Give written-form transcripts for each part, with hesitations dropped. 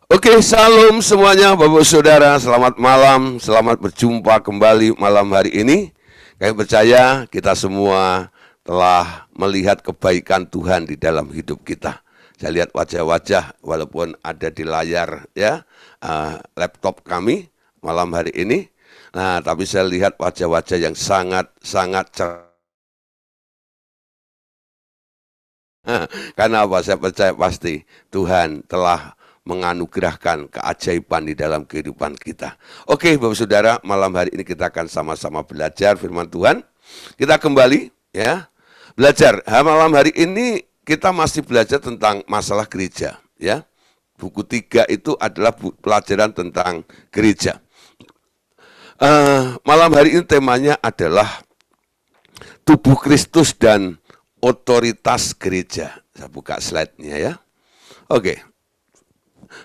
Oke, salam semuanya Bapak Saudara, selamat malam, selamat berjumpa kembali malam hari ini. Kami percaya kita semua telah melihat kebaikan Tuhan di dalam hidup kita. Saya lihat wajah-wajah walaupun ada di layar ya laptop kami malam hari ini. Nah, tapi saya lihat wajah-wajah yang sangat cerah. Karena apa? Saya percaya pasti Tuhan telah menganugerahkan keajaiban di dalam kehidupan kita. Oke, Bapak Saudara, malam hari ini kita akan sama-sama belajar firman Tuhan. Kita kembali ya, belajar. Malam hari ini kita masih belajar tentang masalah gereja ya. Buku 3 itu adalah pelajaran tentang gereja. Malam hari ini temanya adalah tubuh Kristus dan otoritas gereja. Saya buka slide-nya ya. Oke.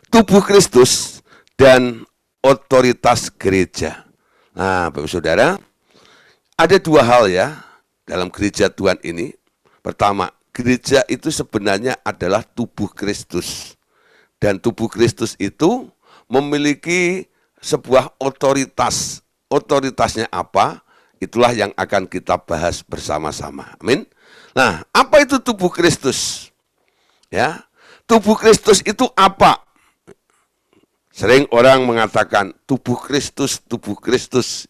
Tubuh Kristus dan otoritas gereja. Nah, Bapak Saudara, ada dua hal ya dalam gereja Tuhan ini. Pertama, gereja itu sebenarnya adalah tubuh Kristus. Dan tubuh Kristus itu memiliki sebuah otoritas. Otoritasnya apa? Itulah yang akan kita bahas bersama-sama. Amin. Nah, apa itu tubuh Kristus? Ya, tubuh Kristus itu apa? Sering orang mengatakan tubuh Kristus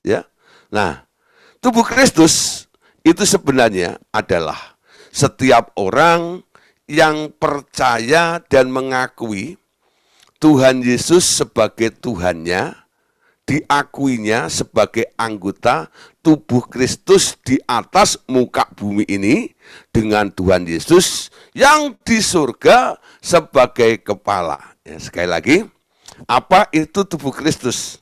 ya. Nah, tubuh Kristus itu sebenarnya adalah setiap orang yang percaya dan mengakui Tuhan Yesus sebagai Tuhannya, diakuinya sebagai anggota tubuh Kristus di atas muka bumi ini dengan Tuhan Yesus yang di surga sebagai kepala. Ya, sekali lagi, apa itu tubuh Kristus?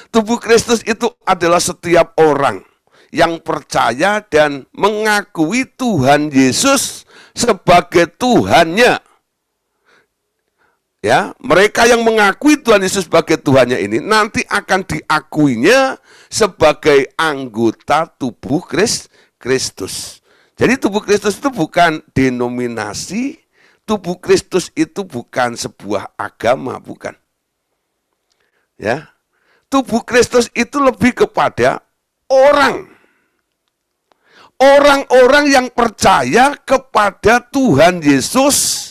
Tubuh Kristus itu adalah setiap orang yang percaya dan mengakui Tuhan Yesus sebagai Tuhannya. Ya, mereka yang mengakui Tuhan Yesus sebagai Tuhannya ini nanti akan diakuinya sebagai anggota tubuh Kristus. Jadi tubuh Kristus itu bukan denominasi, tubuh Kristus itu bukan sebuah agama, bukan. Ya, tubuh Kristus itu lebih kepada orang. Orang-orang yang percaya kepada Tuhan Yesus,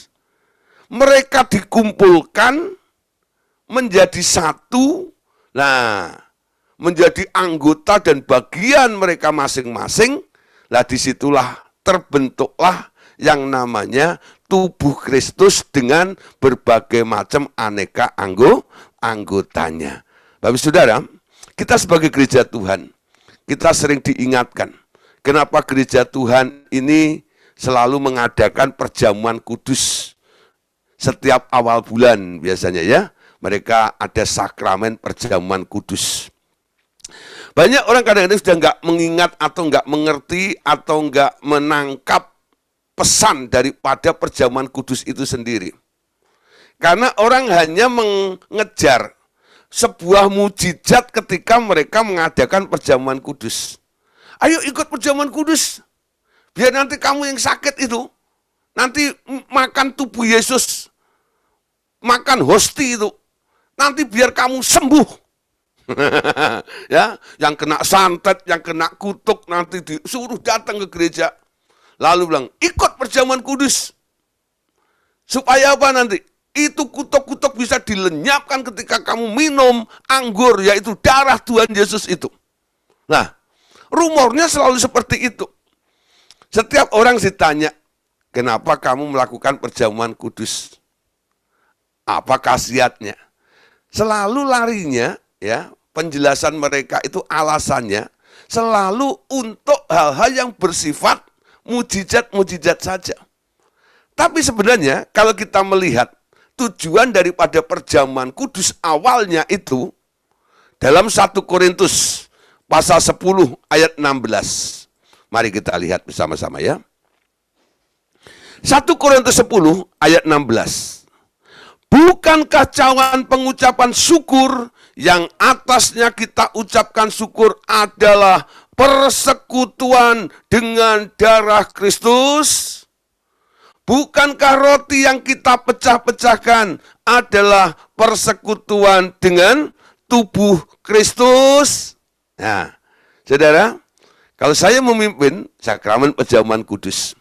mereka dikumpulkan menjadi satu, nah, menjadi anggota dan bagian mereka masing-masing. Nah, disitulah terbentuklah yang namanya tubuh Kristus dengan berbagai macam aneka anggotanya. Bapak Saudara, kita sebagai gereja Tuhan, kita sering diingatkan, kenapa gereja Tuhan ini selalu mengadakan perjamuan kudus setiap awal bulan biasanya ya. Mereka ada sakramen perjamuan kudus. Banyak orang kadang-kadang sudah nggak mengingat atau nggak mengerti atau nggak menangkap pesan daripada perjamuan kudus itu sendiri. Karena orang hanya mengejar sebuah mujizat ketika mereka mengadakan perjamuan kudus. Ayo ikut perjamuan kudus, biar nanti kamu yang sakit itu, nanti makan tubuh Yesus, makan hosti itu, nanti biar kamu sembuh. Ya, yang kena santet, yang kena kutuk, nanti disuruh datang ke gereja. Lalu bilang, ikut perjamuan kudus. Supaya apa nanti? Itu kutuk-kutuk bisa dilenyapkan ketika kamu minum anggur, yaitu darah Tuhan Yesus itu. Nah, rumornya selalu seperti itu. Setiap orang ditanya, kenapa kamu melakukan perjamuan kudus? Apa khasiatnya? Selalu larinya, ya, penjelasan mereka itu alasannya selalu untuk hal-hal yang bersifat mujizat-mujizat saja. Tapi sebenarnya kalau kita melihat tujuan daripada perjamuan kudus awalnya itu dalam 1 Korintus pasal 10 ayat 16. Mari kita lihat bersama-sama ya. 1 Korintus 10 ayat 16. Bukankah cawan pengucapan syukur yang atasnya kita ucapkan syukur adalah persekutuan dengan darah Kristus? Bukankah roti yang kita pecah-pecahkan adalah persekutuan dengan tubuh Kristus? Nah, saudara, kalau saya memimpin sakramen perjamuan kudus,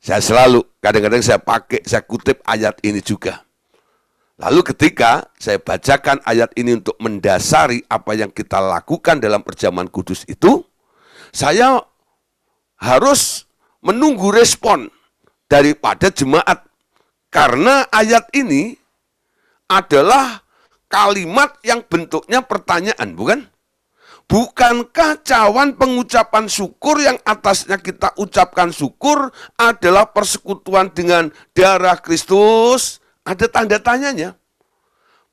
saya selalu, kadang-kadang saya kutip ayat ini juga. Lalu ketika saya bacakan ayat ini untuk mendasari apa yang kita lakukan dalam perjamuan kudus itu, saya harus menunggu respon daripada jemaat. Karena ayat ini adalah kalimat yang bentuknya pertanyaan, bukan? Bukankah cawan pengucapan syukur yang atasnya kita ucapkan syukur adalah persekutuan dengan darah Kristus? Ada tanda tanyanya.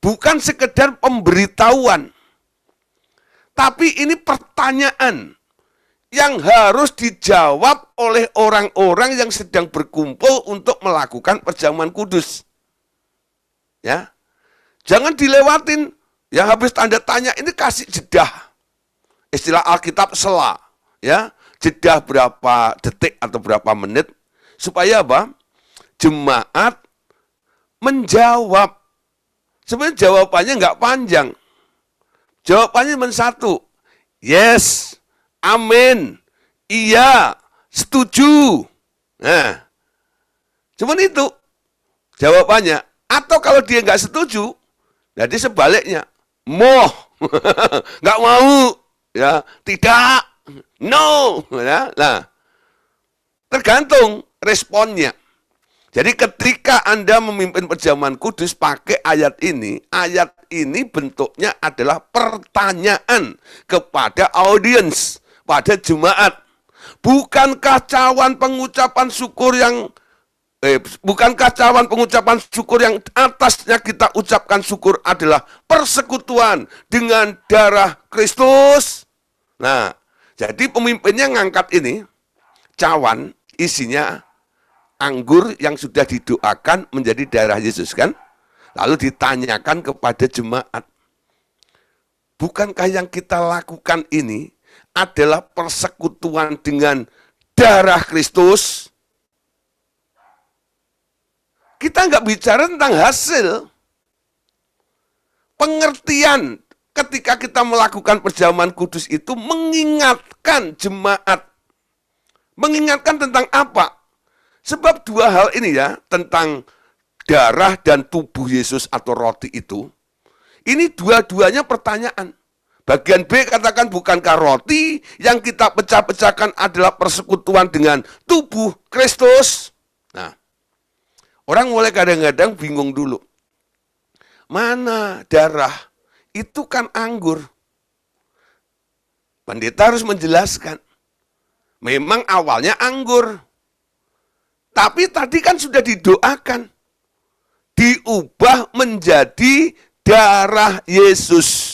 Bukan sekedar pemberitahuan. Tapi ini pertanyaan yang harus dijawab oleh orang-orang yang sedang berkumpul untuk melakukan perjamuan kudus. Ya. Jangan dilewatin. Ya, habis tanda tanya ini kasih jedah. Istilah Alkitab sela, ya, jeda berapa detik atau berapa menit supaya apa? Jemaat menjawab. Sebenarnya jawabannya nggak panjang. Jawabannya cuma satu. Yes, amin, iya, setuju. Nah, cuman itu jawabannya. Atau kalau dia nggak setuju, jadi sebaliknya, moh, nggak mau. Ya, tidak, no, ya. Nah, tergantung responnya. Jadi ketika Anda memimpin perjamuan kudus pakai ayat ini bentuknya adalah pertanyaan kepada audiens, pada jemaat. Bukankah cawan pengucapan syukur yang atasnya kita ucapkan syukur adalah persekutuan dengan darah Kristus? Nah, jadi pemimpinnya ngangkat ini, cawan isinya anggur yang sudah didoakan menjadi darah Yesus, kan? Lalu ditanyakan kepada jemaat, bukankah yang kita lakukan ini adalah persekutuan dengan darah Kristus? Kita nggak bicara tentang hasil. Pengertian ketika kita melakukan perjamuan kudus itu mengingatkan jemaat. Mengingatkan tentang apa? Sebab dua hal ini ya, tentang darah dan tubuh Yesus atau roti itu, ini dua-duanya pertanyaan. Bagian B katakan, bukankah roti yang kita pecah-pecahkan adalah persekutuan dengan tubuh Kristus? Nah, orang mulai kadang-kadang bingung dulu. Mana darah? Itu kan anggur. Pendeta harus menjelaskan. Memang awalnya anggur. Tapi tadi kan sudah didoakan. Diubah menjadi darah Yesus.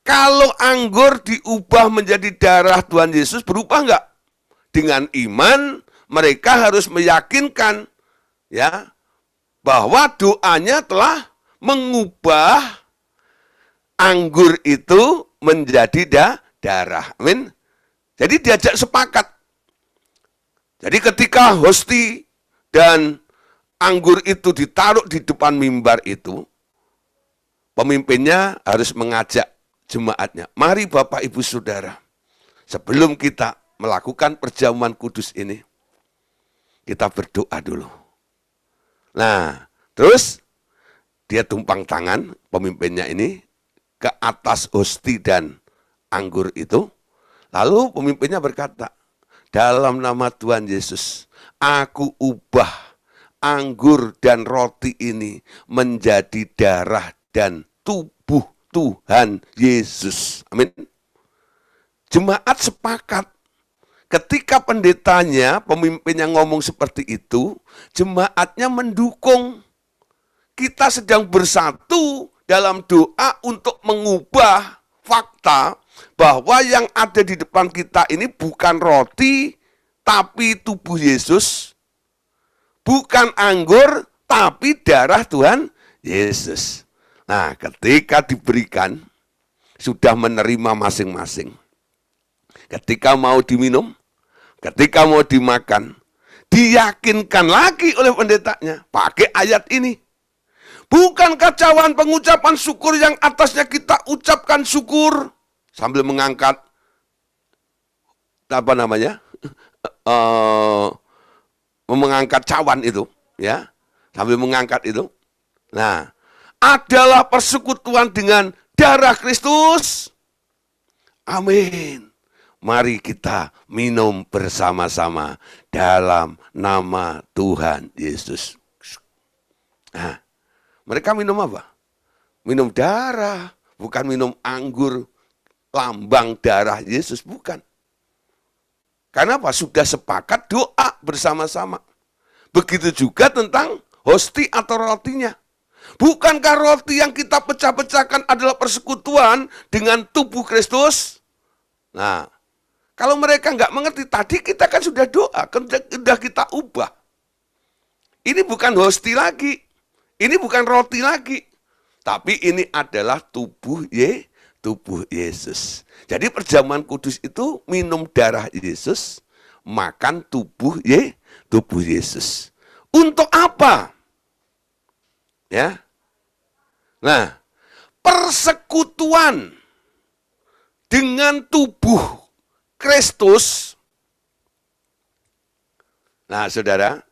Kalau anggur diubah menjadi darah Tuhan Yesus, berubah enggak? Dengan iman, mereka harus meyakinkan ya bahwa doanya telah mengubah anggur itu menjadi darah. Amin. Jadi diajak sepakat. Jadi ketika hosti dan anggur itu ditaruh di depan mimbar itu, pemimpinnya harus mengajak jemaatnya. Mari Bapak Ibu Saudara, sebelum kita melakukan perjamuan kudus ini, kita berdoa dulu. Nah, terus dia tumpang tangan, pemimpinnya ini, ke atas hosti dan anggur itu. Lalu pemimpinnya berkata, dalam nama Tuhan Yesus, aku ubah anggur dan roti ini menjadi darah dan tubuh Tuhan Yesus. Amin. Jemaat sepakat. Ketika pendetanya, pemimpinnya ngomong seperti itu, jemaatnya mendukung. Kita sedang bersatu dalam doa untuk mengubah fakta bahwa yang ada di depan kita ini bukan roti, tapi tubuh Yesus. Bukan anggur, tapi darah Tuhan Yesus. Nah, ketika diberikan, sudah menerima masing-masing. Ketika mau diminum, ketika mau dimakan, diyakinkan lagi oleh pendetanya pakai ayat ini. Bukankah cawan pengucapan syukur yang atasnya kita ucapkan syukur sambil mengangkat apa namanya? Mengangkat cawan itu, ya. Sambil mengangkat itu. Nah, adalah persekutuan dengan darah Kristus. Amin. Mari kita minum bersama-sama dalam nama Tuhan Yesus. Nah, mereka minum apa? Minum darah, bukan minum anggur, lambang darah Yesus, bukan. Karena apa? Sudah sepakat doa bersama-sama. Begitu juga tentang hosti atau rotinya. Bukankah roti yang kita pecah-pecahkan adalah persekutuan dengan tubuh Kristus? Nah, kalau mereka nggak mengerti, tadi kita kan sudah doa, sudah kita ubah. Ini bukan hosti lagi. Ini bukan roti lagi, tapi ini adalah tubuh Yesus. Jadi perjamuan kudus itu minum darah Yesus, makan tubuh Yesus. Untuk apa? Ya. Nah, persekutuan dengan tubuh Kristus. Nah, saudara,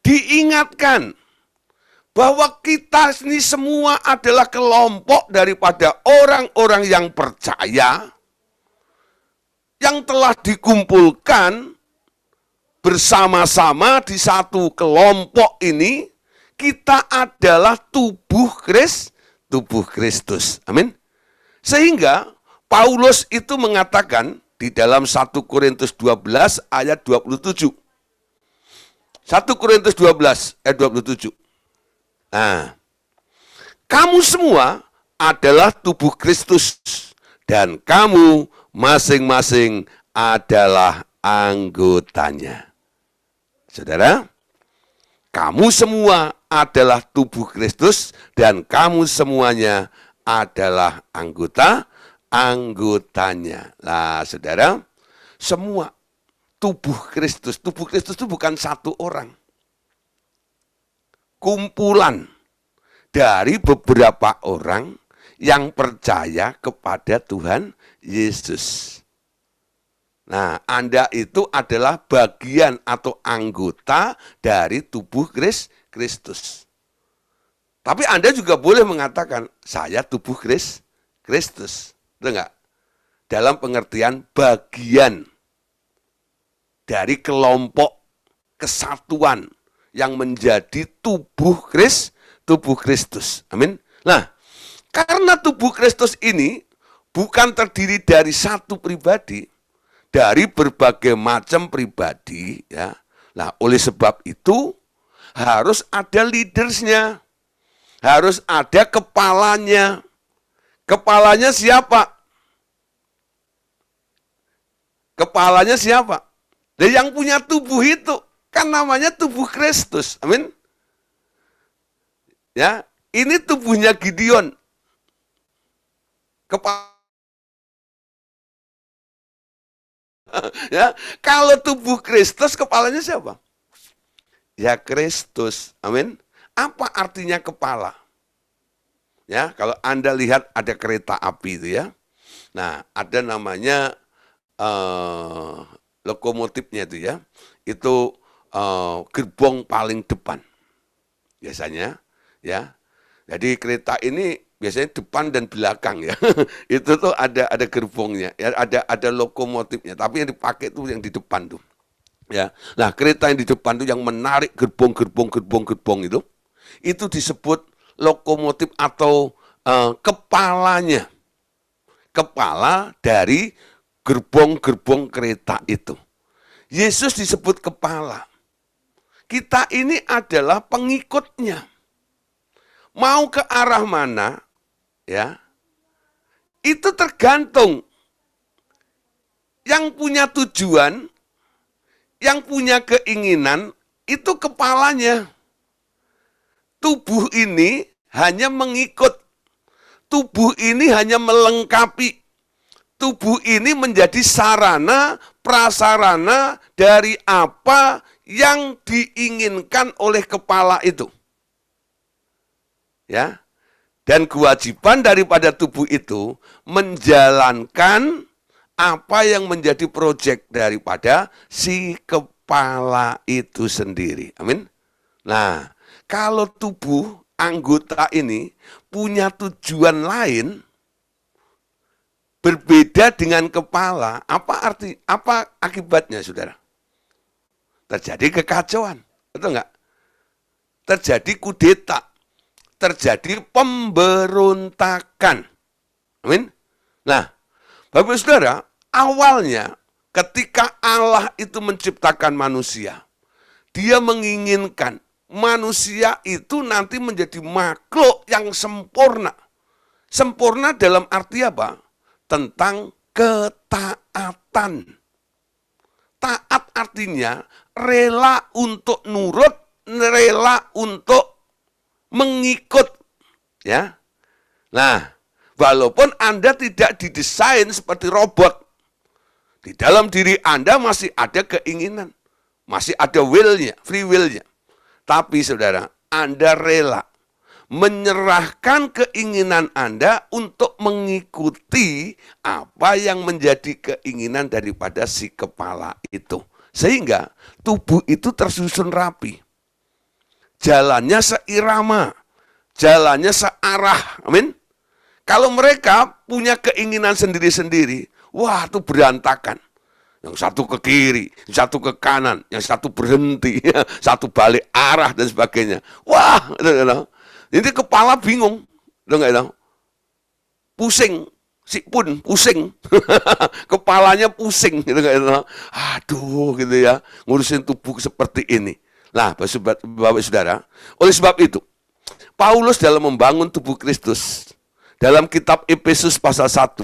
diingatkan bahwa kita ini semua adalah kelompok daripada orang-orang yang percaya, yang telah dikumpulkan bersama-sama di satu kelompok ini. Kita adalah tubuh Kristus. Amin. Sehingga Paulus itu mengatakan di dalam 1 Korintus 12 ayat 27. 1 Korintus 12 ayat 27. Nah, kamu semua adalah tubuh Kristus dan kamu masing-masing adalah anggotanya. Saudara, kamu semua adalah tubuh Kristus dan kamu semuanya adalah anggotanya. Nah, saudara, semua tubuh Kristus itu bukan satu orang. Kumpulan dari beberapa orang yang percaya kepada Tuhan Yesus. Nah, Anda itu adalah bagian atau anggota dari tubuh Kristus. Tapi Anda juga boleh mengatakan, saya tubuh Kristus. Betul enggak? Dalam pengertian bagian dari kelompok kesatuan yang menjadi tubuh Kristus. Amin. Nah, karena tubuh Kristus ini bukan terdiri dari satu pribadi, dari berbagai macam pribadi, ya. Nah, oleh sebab itu harus ada leadersnya, harus ada kepalanya. Kepalanya siapa? Kepalanya siapa? Dan yang punya tubuh itu kan namanya tubuh Kristus. Amin. Ya, ini tubuhnya Gideon. Ya, kalau tubuh Kristus, kepalanya siapa? Ya, Kristus. Amin. Apa artinya kepala? Ya, kalau Anda lihat ada kereta api itu ya. Nah, ada namanya lokomotifnya itu ya. Itu gerbong paling depan. Biasanya ya. Jadi kereta ini biasanya depan dan belakang ya. Itu tuh ada gerbongnya, ya, ada lokomotifnya, tapi yang dipakai itu yang di depan tuh. Ya. Nah, kereta yang di depan tuh yang menarik gerbong itu disebut lokomotif atau kepalanya. Kepala dari gerbong-gerbong kereta itu. Yesus disebut kepala. Kita ini adalah pengikutnya. Mau ke arah mana, ya, itu tergantung. Yang punya tujuan, yang punya keinginan, itu kepalanya. Tubuh ini hanya mengikut. Tubuh ini hanya melengkapi. Tubuh ini menjadi sarana, prasarana dari apa yang diinginkan oleh kepala itu. Ya. Dan kewajiban daripada tubuh itu menjalankan apa yang menjadi proyek daripada si kepala itu sendiri. Amin. Nah, kalau tubuh anggota ini punya tujuan lain berbeda dengan kepala, apa akibatnya, saudara? Terjadi kekacauan, betul nggak? Terjadi kudeta, terjadi pemberontakan. Amin. Nah, Bapak Saudara, awalnya ketika Allah itu menciptakan manusia, Dia menginginkan manusia itu nanti menjadi makhluk yang sempurna. Sempurna dalam arti apa? Tentang ketaatan. Taat artinya rela untuk nurut, rela untuk mengikut. Ya. Nah, walaupun Anda tidak didesain seperti robot, di dalam diri Anda masih ada keinginan, masih ada will-nya, free will-nya. Tapi saudara, Anda rela menyerahkan keinginan Anda untuk mengikuti apa yang menjadi keinginan daripada si kepala itu. Sehingga tubuh itu tersusun rapi. Jalannya seirama, jalannya searah. Amin. Kalau mereka punya keinginan sendiri-sendiri, wah itu berantakan. Yang satu ke kiri, yang satu ke kanan, yang satu berhenti, satu balik arah dan sebagainya. Wah, jadi kepala bingung, pusing, si pun pusing, kepalanya pusing, aduh gitu ya, ngurusin tubuh seperti ini. Nah, Bapak Saudara, oleh sebab itu, Paulus dalam membangun tubuh Kristus, dalam kitab Efesus pasal 1,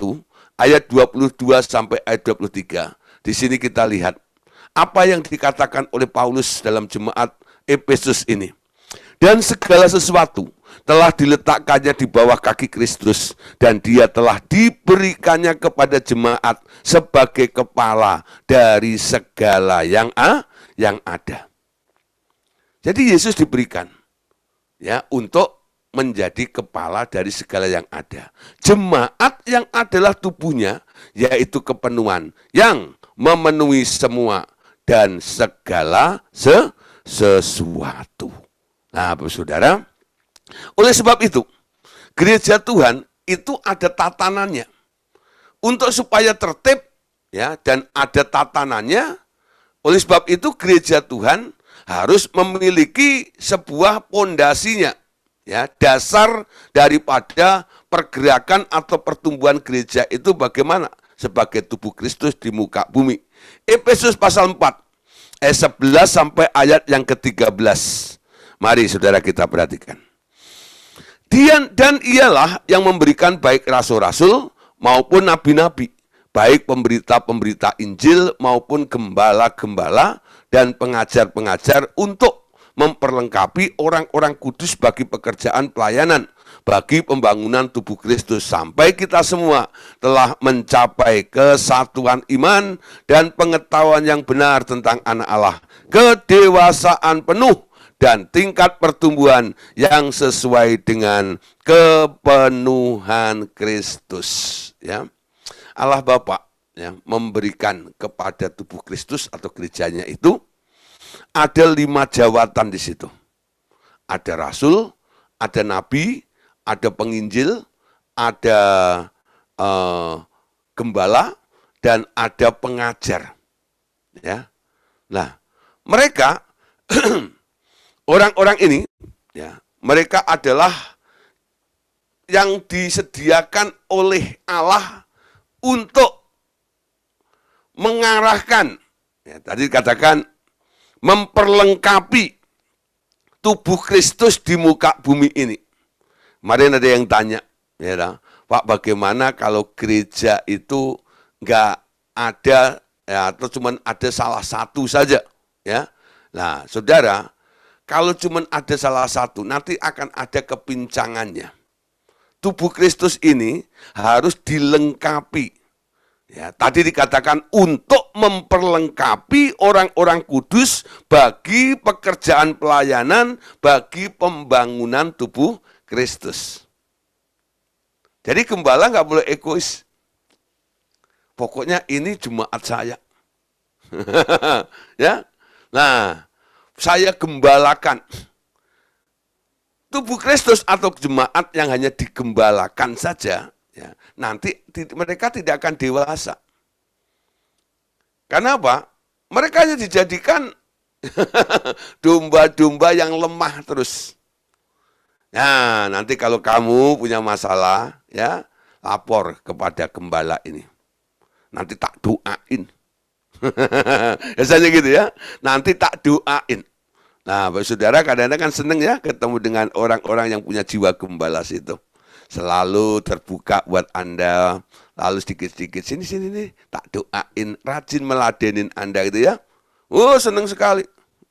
ayat 22 sampai ayat 23, di sini kita lihat apa yang dikatakan oleh Paulus dalam jemaat Efesus ini. Dan segala sesuatu telah diletakkannya di bawah kaki Kristus, dan Dia telah diberikannya kepada jemaat sebagai kepala dari segala yang ada. Jadi Yesus diberikan ya untuk menjadi kepala dari segala yang ada. Jemaat yang adalah tubuhnya, yaitu kepenuhan yang memenuhi semua dan segala sesuatu. Nah, saudara, oleh sebab itu, gereja Tuhan itu ada tatanannya. Untuk supaya tertib ya dan ada tatanannya, oleh sebab itu gereja Tuhan harus memiliki sebuah pondasinya. Ya, dasar daripada pergerakan atau pertumbuhan gereja itu bagaimana? Sebagai tubuh Kristus di muka bumi. Efesus pasal 4, ayat 11 sampai ayat yang ke-13. Mari saudara kita perhatikan. Dan ialah yang memberikan baik rasul-rasul maupun nabi-nabi, baik pemberita-pemberita Injil maupun gembala-gembala dan pengajar-pengajar untuk memperlengkapi orang-orang kudus bagi pekerjaan pelayanan, bagi pembangunan tubuh Kristus, sampai kita semua telah mencapai kesatuan iman dan pengetahuan yang benar tentang anak Allah, kedewasaan penuh dan tingkat pertumbuhan yang sesuai dengan kepenuhan Kristus. Ya, Allah Bapa ya, memberikan kepada tubuh Kristus atau gerejanya itu ada 5 jawatan di situ. Ada rasul, ada nabi, ada penginjil, ada gembala, dan ada pengajar. Ya, nah mereka orang-orang ini, ya, mereka adalah yang disediakan oleh Allah untuk mengarahkan, ya, tadi katakan memperlengkapi tubuh Kristus di muka bumi ini. Kemarin ada yang tanya, ya, Pak, bagaimana kalau gereja itu nggak ada, ya, atau cuma ada salah satu saja, ya? Nah, saudara, kalau cuma ada salah satu, nanti akan ada kepincangannya. Tubuh Kristus ini harus dilengkapi Ya, tadi dikatakan untuk memperlengkapi orang-orang kudus bagi pekerjaan pelayanan, bagi pembangunan tubuh Kristus. Jadi gembala nggak boleh egois. Pokoknya ini jemaat saya. Ya, nah, saya gembalakan. Tubuh Kristus atau jemaat yang hanya digembalakan saja, ya, nanti mereka tidak akan dewasa. Karena apa? Mereka hanya dijadikan domba-domba yang lemah terus. Nah, nanti kalau kamu punya masalah, ya, lapor kepada gembala ini. Nanti tak doain. Biasanya gitu ya. Nanti tak doain. Nah, Bapak Saudara kadang-kadang kan seneng ya ketemu dengan orang-orang yang punya jiwa gembala itu. Selalu terbuka buat Anda, lalu sedikit-sedikit sini nih, tak doain, rajin meladenin Anda gitu ya. Oh, seneng sekali.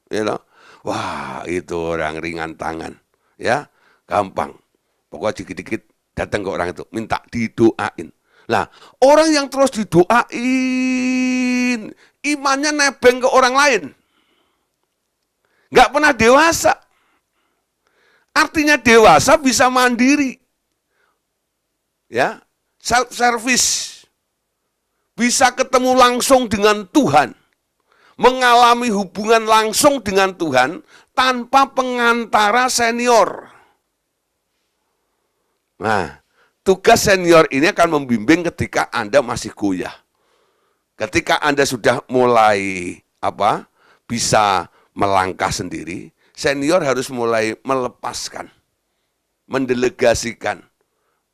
You know? Wah, itu orang ringan tangan. Ya, gampang. Pokoknya dikit-dikit datang ke orang itu, minta didoain. Nah, orang yang terus didoain, imannya nebeng ke orang lain. Nggak pernah dewasa. Artinya dewasa bisa mandiri. Ya, self-service. Bisa ketemu langsung dengan Tuhan. Mengalami hubungan langsung dengan Tuhan tanpa pengantara senior. Nah, tugas senior ini akan membimbing ketika Anda masih goyah. Ketika Anda sudah mulai bisa melangkah sendiri, senior harus mulai melepaskan, mendelegasikan,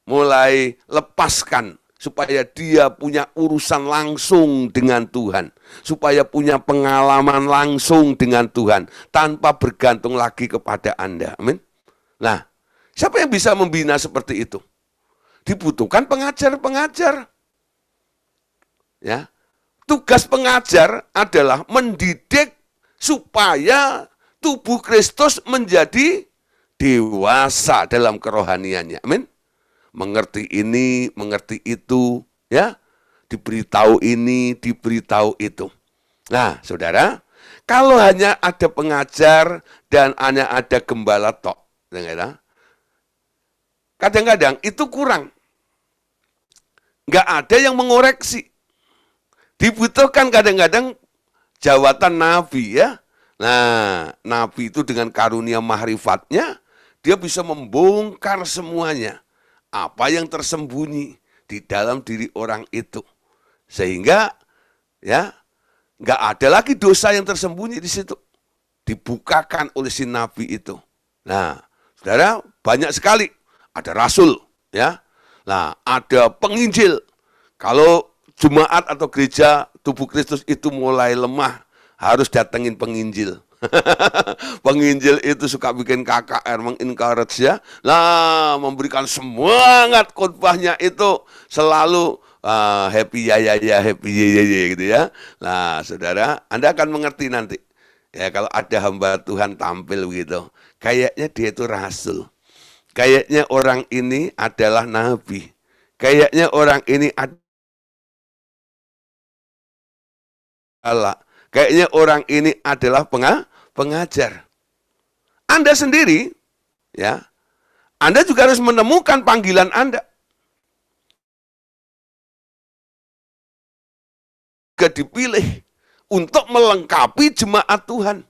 mulai lepaskan supaya dia punya urusan langsung dengan Tuhan, supaya punya pengalaman langsung dengan Tuhan tanpa bergantung lagi kepada Anda. Amin. Nah, siapa yang bisa membina seperti itu? Dibutuhkan pengajar-pengajar. Ya. Tugas pengajar adalah mendidik supaya tubuh Kristus menjadi dewasa dalam kerohaniannya. Amin. Mengerti ini, mengerti itu, ya. Diberitahu ini, diberitahu itu. Nah, Saudara, kalau hanya ada pengajar dan hanya ada gembala tok, kadang-kadang itu kurang. Nggak ada yang mengoreksi. Dibutuhkan kadang-kadang jawatan nabi ya. Nah, nabi itu dengan karunia mahrifatnya, dia bisa membongkar semuanya. Apa yang tersembunyi di dalam diri orang itu. Sehingga ya, nggak ada lagi dosa yang tersembunyi di situ. Dibukakan oleh si nabi itu. Nah, Saudara, banyak sekali. Ada rasul, ya. Nah, ada penginjil. Kalau jemaat atau gereja tubuh Kristus itu mulai lemah, harus datengin penginjil. Penginjil itu suka bikin KKR, mengencourage ya. Nah, memberikan semangat khotbahnya itu selalu happy ya happy ya gitu ya. Nah, Saudara, Anda akan mengerti nanti. Ya, kalau ada hamba Tuhan tampil begitu, kayaknya dia itu rasul. Kayaknya orang ini adalah nabi. Kayaknya orang ini adalah Allah. Kayaknya orang ini adalah pengajar. Anda sendiri, ya, Anda juga harus menemukan panggilan Anda. Juga dipilih untuk melengkapi jemaat Tuhan.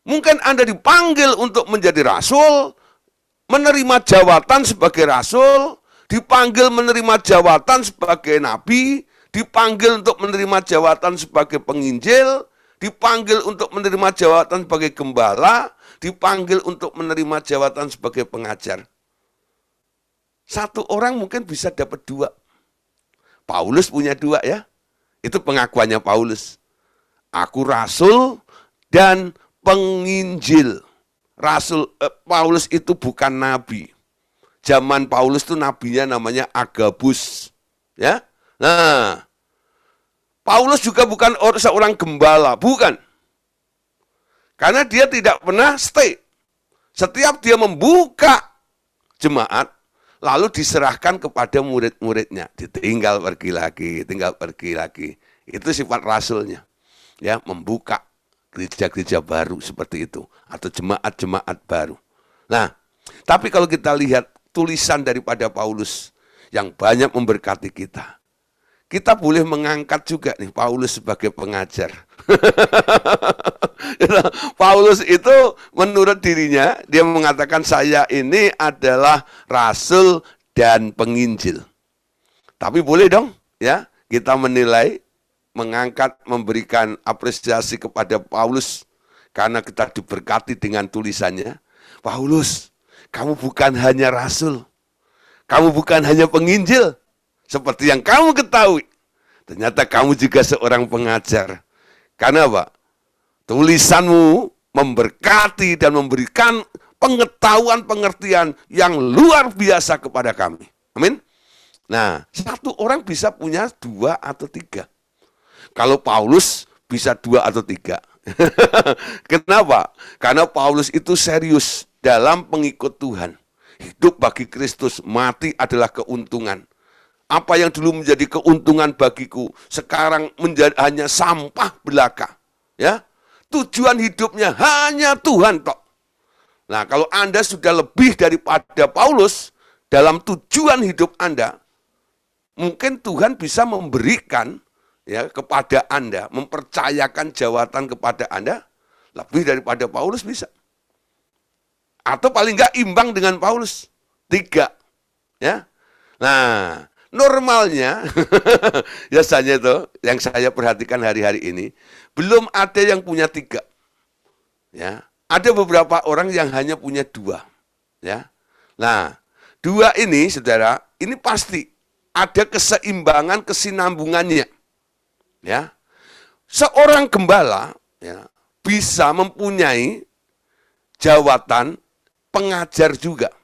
Mungkin Anda dipanggil untuk menjadi rasul, menerima jawatan sebagai rasul, dipanggil menerima jawatan sebagai nabi, dipanggil untuk menerima jawatan sebagai penginjil, dipanggil untuk menerima jawatan sebagai gembala, dipanggil untuk menerima jawatan sebagai pengajar. Satu orang mungkin bisa dapat dua. Paulus punya dua ya. Itu pengakuannya Paulus. Aku rasul dan penginjil. Paulus itu bukan nabi. Zaman Paulus itu nabinya namanya Agabus. Ya. Nah, Paulus juga bukan seorang gembala, bukan. Karena dia tidak pernah stay. Setiap dia membuka jemaat, lalu diserahkan kepada murid-muridnya. Ditinggal pergi lagi, tinggal pergi lagi. Itu sifat rasulnya. Ya, membuka gereja-gereja baru seperti itu. Atau jemaat-jemaat baru. Nah, tapi kalau kita lihat tulisan daripada Paulus yang banyak memberkati kita. Kita boleh mengangkat juga nih Paulus sebagai pengajar. Paulus itu menurut dirinya, dia mengatakan saya ini adalah rasul dan penginjil. Tapi boleh dong ya kita menilai, mengangkat, memberikan apresiasi kepada Paulus karena kita diberkati dengan tulisannya. Paulus, kamu bukan hanya rasul, kamu bukan hanya penginjil, seperti yang kamu ketahui. Ternyata kamu juga seorang pengajar. Karena apa? Tulisanmu memberkati dan memberikan pengetahuan, pengertian yang luar biasa kepada kami. Amin. Nah, satu orang bisa punya 2 atau 3. Kalau Paulus bisa 2 atau 3. Kenapa? Karena Paulus itu serius dalam pengikut Tuhan. Hidup bagi Kristus, mati adalah keuntungan. Apa yang dulu menjadi keuntungan bagiku, sekarang menjadi hanya sampah belaka. Ya, tujuan hidupnya hanya Tuhan tok. Nah, kalau Anda sudah lebih daripada Paulus dalam tujuan hidup Anda, mungkin Tuhan bisa memberikan ya kepada Anda, mempercayakan jawatan kepada Anda lebih daripada Paulus bisa. Atau paling enggak imbang dengan Paulus. 3. Ya. Nah, normalnya biasanya itu yang saya perhatikan hari-hari ini belum ada yang punya 3. Ya, ada beberapa orang yang hanya punya 2. Ya. Nah, 2 ini saudara, ini pasti ada keseimbangan, kesinambungannya. Ya. Seorang gembala ya, bisa mempunyai jawatan pengajar juga.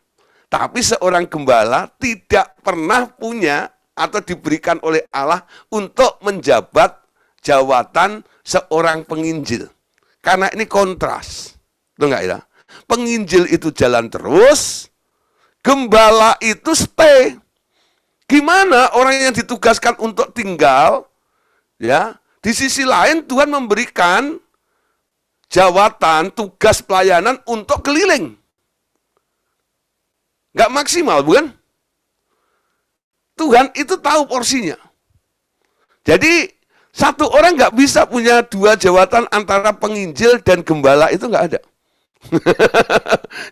Tapi seorang gembala tidak pernah punya atau diberikan oleh Allah untuk menjabat jawatan seorang penginjil. Karena ini kontras. Betul nggak ya? Penginjil itu jalan terus, gembala itu stay. Gimana orang yang ditugaskan untuk tinggal, ya, di sisi lain Tuhan memberikan jawatan, tugas pelayanan untuk keliling. Nggak maksimal, bukan? Tuhan itu tahu porsinya. Jadi, satu orang nggak bisa punya 2 jawatan antara penginjil dan gembala, itu nggak ada.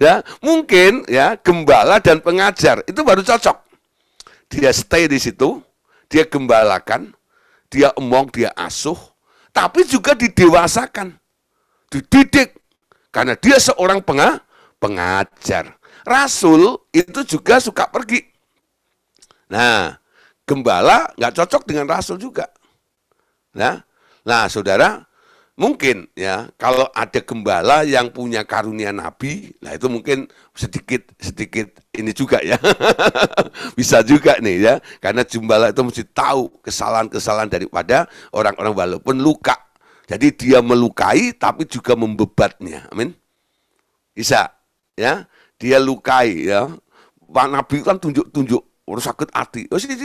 Ya, mungkin ya gembala dan pengajar, itu baru cocok. Dia stay di situ, dia gembalakan, dia emong, dia asuh, tapi juga didewasakan, dididik, karena dia seorang pengajar. Rasul itu juga suka pergi. Nah, gembala nggak cocok dengan rasul juga. Nah, saudara, mungkin ya kalau ada gembala yang punya karunia nabi, nah itu mungkin sedikit ini juga ya. Bisa juga nih ya, karena gembala itu mesti tahu kesalahan-kesalahan daripada orang-orang walaupun luka. Jadi dia melukai tapi juga membebatnya. Amin. Bisa ya. Dia lukai ya. Pak Nabi kan tunjuk-tunjuk orang sakit hati. Oh sini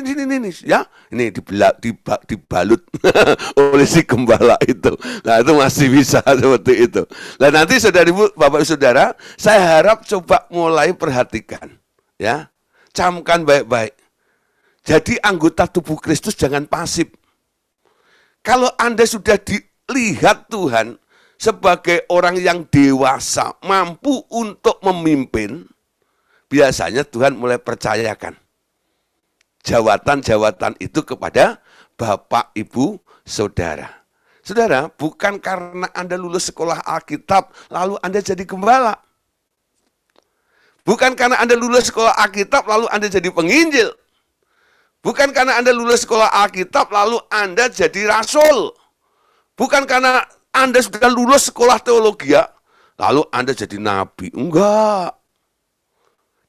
ya. Ini dibalut oleh si gembala itu. Nah, itu masih bisa seperti itu. Nah, nanti saudara-ibu, Bapak Saudara, saya harap coba mulai perhatikan ya. Camkan baik-baik. Jadi anggota tubuh Kristus jangan pasif. Kalau Anda sudah dilihat Tuhan sebagai orang yang dewasa, mampu untuk memimpin, biasanya Tuhan mulai percayakan jawatan-jawatan itu kepada Bapak, Ibu, Saudara. Saudara, bukan karena Anda lulus sekolah Alkitab, lalu Anda jadi gembala. Bukan karena Anda lulus sekolah Alkitab, lalu Anda jadi penginjil. Bukan karena Anda lulus sekolah Alkitab, lalu Anda jadi rasul. Bukan karena Anda sudah lulus sekolah teologi, lalu Anda jadi nabi. Enggak.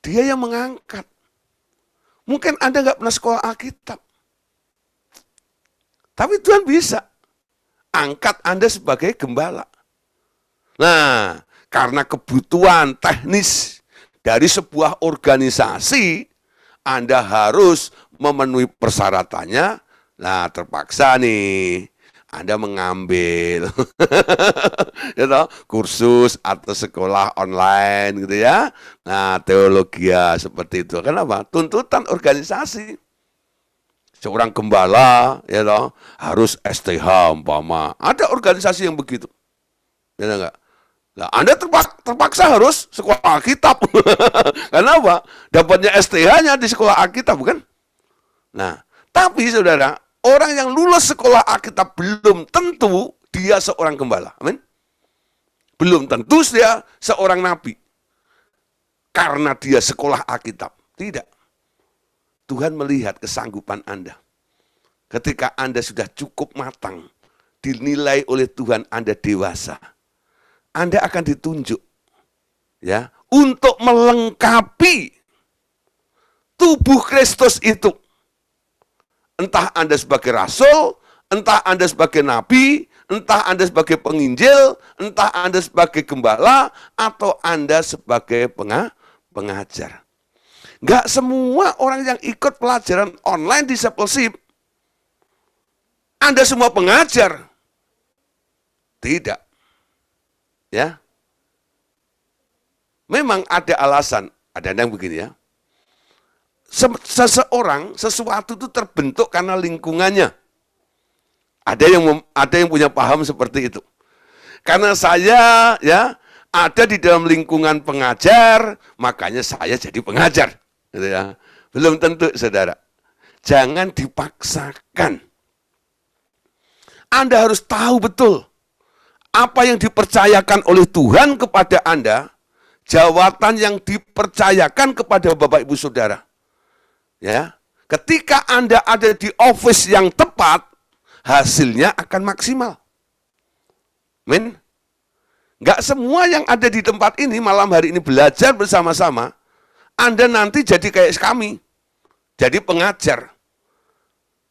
Dia yang mengangkat. Mungkin Anda nggak pernah sekolah Alkitab. Tapi Tuhan bisa angkat Anda sebagai gembala. Nah, karena kebutuhan teknis dari sebuah organisasi, Anda harus memenuhi persyaratannya. Nah, terpaksa nih Anda mengambil gitu, kursus atau sekolah online gitu ya. Nah, teologi seperti itu. Kenapa? Tuntutan organisasi. Seorang gembala ya toh, harus STH umpama. Ada organisasi yang begitu. Ya enggak? Nah, Anda terpaksa harus sekolah Alkitab. Kenapa? Dapatnya STH-nya di sekolah Alkitab, bukan? Nah, tapi saudara, orang yang lulus sekolah Alkitab belum tentu dia seorang gembala. Amin. Belum tentu dia seorang nabi. Karena dia sekolah Alkitab. Tidak. Tuhan melihat kesanggupan Anda. Ketika Anda sudah cukup matang, dinilai oleh Tuhan Anda dewasa, Anda akan ditunjuk ya untuk melengkapi tubuh Kristus itu. Entah Anda sebagai rasul, entah Anda sebagai nabi, entah Anda sebagai penginjil, entah Anda sebagai gembala, atau Anda sebagai pengajar. Enggak semua orang yang ikut pelajaran online discipleship, Anda semua pengajar. Tidak. Ya. Memang ada alasan, ada yang begini ya. Sesuatu itu terbentuk karena lingkungannya. Ada yang punya paham seperti itu. Karena saya ya ada di dalam lingkungan pengajar, makanya saya jadi pengajar. Gitu ya. Belum tentu, saudara. Jangan dipaksakan. Anda harus tahu betul apa yang dipercayakan oleh Tuhan kepada Anda, jawatan yang dipercayakan kepada Bapak Ibu Saudara. Ya, ketika Anda ada di office yang tepat, hasilnya akan maksimal. Amin. Enggak semua yang ada di tempat ini malam hari ini belajar bersama-sama, Anda nanti jadi kayak kami, jadi pengajar.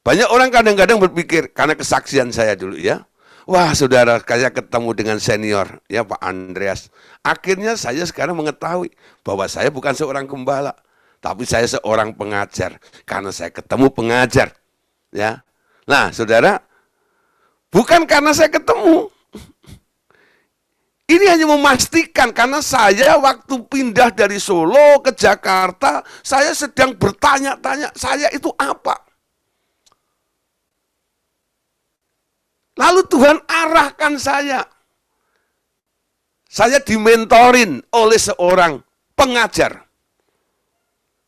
Banyak orang kadang-kadang berpikir, karena kesaksian saya dulu ya, wah saudara, saya ketemu dengan senior, ya Pak Andreas. Akhirnya saya sekarang mengetahui bahwa saya bukan seorang gembala, tapi saya seorang pengajar, karena saya ketemu pengajar. Ya, nah saudara, bukan karena saya ketemu. Ini hanya memastikan, karena saya waktu pindah dari Solo ke Jakarta, saya sedang bertanya-tanya, saya itu apa? Lalu Tuhan arahkan saya. Saya dimentorin oleh seorang pengajar.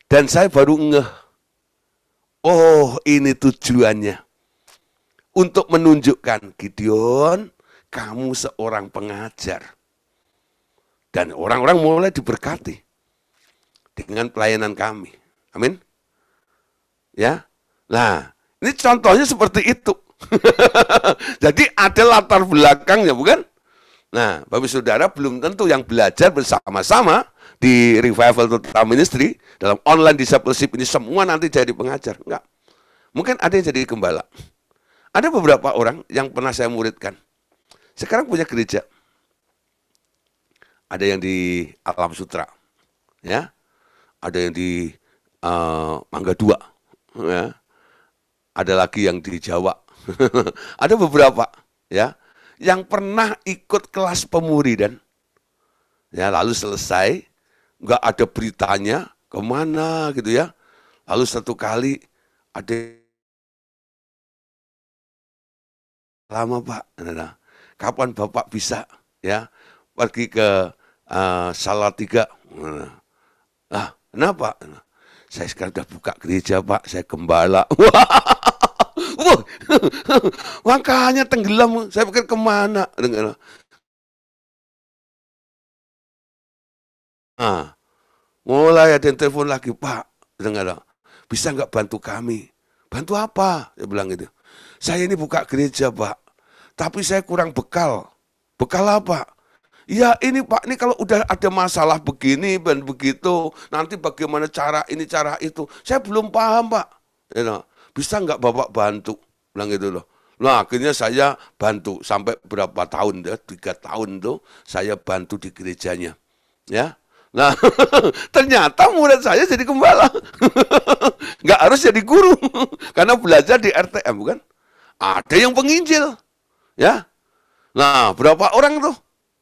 Dan saya baru ngeh, oh ini tujuannya. Untuk menunjukkan, Gideon, kamu seorang pengajar. Dan orang-orang mulai diberkati dengan pelayanan kami. Amin. Ya. Nah, ini contohnya seperti itu. Jadi ada latar belakangnya, bukan? Nah, Bapak Saudara, belum tentu yang belajar bersama-sama di Revival Total Ministry dalam online discipleship ini semua nanti jadi pengajar. Enggak. Mungkin ada yang jadi gembala. Ada beberapa orang yang pernah saya muridkan. Sekarang punya gereja. Ada yang di Alam Sutra, ya. Ada yang di Mangga Dua, ya. Ada lagi yang di Jawa. Ada beberapa, ya, yang pernah ikut kelas pemuridan, ya. Lalu selesai, nggak ada beritanya kemana gitu ya. Lalu satu kali ada lama Pak, nah, kapan Bapak bisa ya pergi ke Salatiga? Ah, kenapa? Saya sekarang udah buka gereja Pak, saya gembala. Wah, makanya tenggelam. Saya pikir kemana? Nah, mulai ada yang telepon lagi, Pak. Bisa nggak bantu kami? Bantu apa? Saya bilang gitu. Saya ini buka gereja Pak, tapi saya kurang bekal. Bekal apa? Ya ini Pak, ini kalau udah ada masalah begini dan begitu, nanti bagaimana cara ini, cara itu. Saya belum paham Pak. Bisa nggak Bapak bantu? Bilang gitu loh. Nah akhirnya saya bantu sampai berapa tahun ya, 3 tahun tuh saya bantu di gerejanya. Ya, Nah, ternyata murid saya jadi gembala. Nggak harus jadi guru. Karena belajar di RTM, bukan? Ada yang penginjil. Ya. Nah, berapa orang tuh?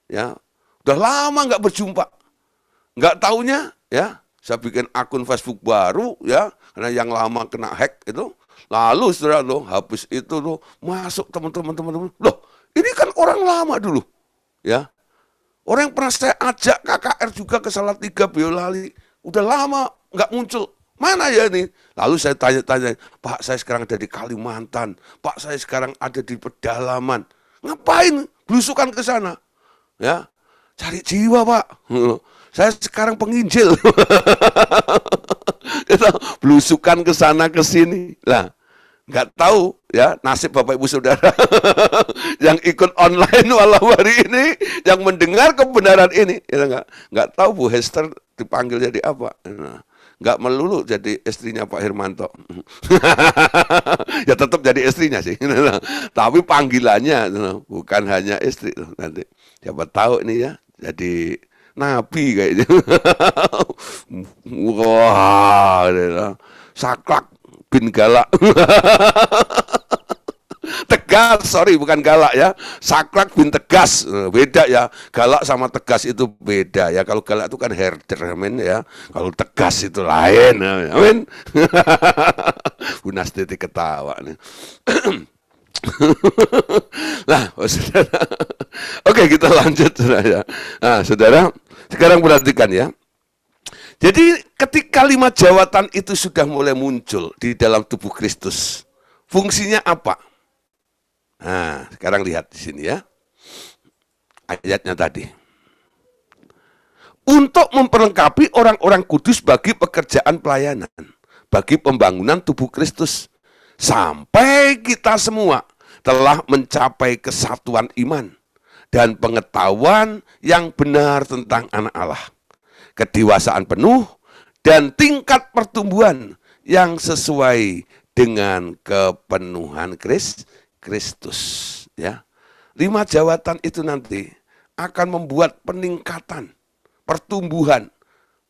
Ya. Udah lama nggak berjumpa. Nggak taunya, ya. Saya bikin akun Facebook baru, ya. Karena yang lama kena hack itu. Lalu saudara loh, habis itu loh, masuk teman-teman. Loh, ini kan orang lama dulu. Ya. Orang yang pernah saya ajak KKR juga ke Salatiga, Boyolali. Udah lama nggak muncul. Mana ya ini? Lalu saya tanya-tanya, Pak saya sekarang ada di Kalimantan. Pak saya sekarang ada di pedalaman. Ngapain belusukan ke sana? Ya, cari jiwa Pak. Saya sekarang penginjil. Belusukan ke sana ke sini. Lah, nggak tahu ya nasib Bapak Ibu Saudara yang ikut online malam hari ini, yang mendengar kebenaran ini, ya nggak tahu Bu Hester dipanggil jadi apa. Nah, nggak melulu jadi istrinya Pak Hermanto. Ya tetap jadi istrinya sih. Tapi panggilannya bukan hanya istri. Nanti siapa tahu ini ya jadi nabi kayaknya. Wah, Saklak bin Galak. Tegas, sorry bukan galak ya. Saklak bin Tegas, beda ya. Galak sama tegas itu beda ya. Kalau galak itu kan herder, amin ya. Kalau tegas itu lain, amin. Bu Nastiti ketawa nih. Nah, saudara. Oke, kita lanjut saudara ya. Nah, saudara, sekarang perhatikan ya. Jadi ketika 5 jawatan itu sudah mulai muncul di dalam tubuh Kristus, fungsinya apa? Nah, sekarang lihat di sini ya. Ayatnya tadi. Untuk memperlengkapi orang-orang kudus bagi pekerjaan pelayanan, bagi pembangunan tubuh Kristus, sampai kita semua telah mencapai kesatuan iman dan pengetahuan yang benar tentang Anak Allah, kedewasaan penuh, dan tingkat pertumbuhan yang sesuai dengan kepenuhan Kristus. Ya, 5 jawatan itu nanti akan membuat peningkatan, pertumbuhan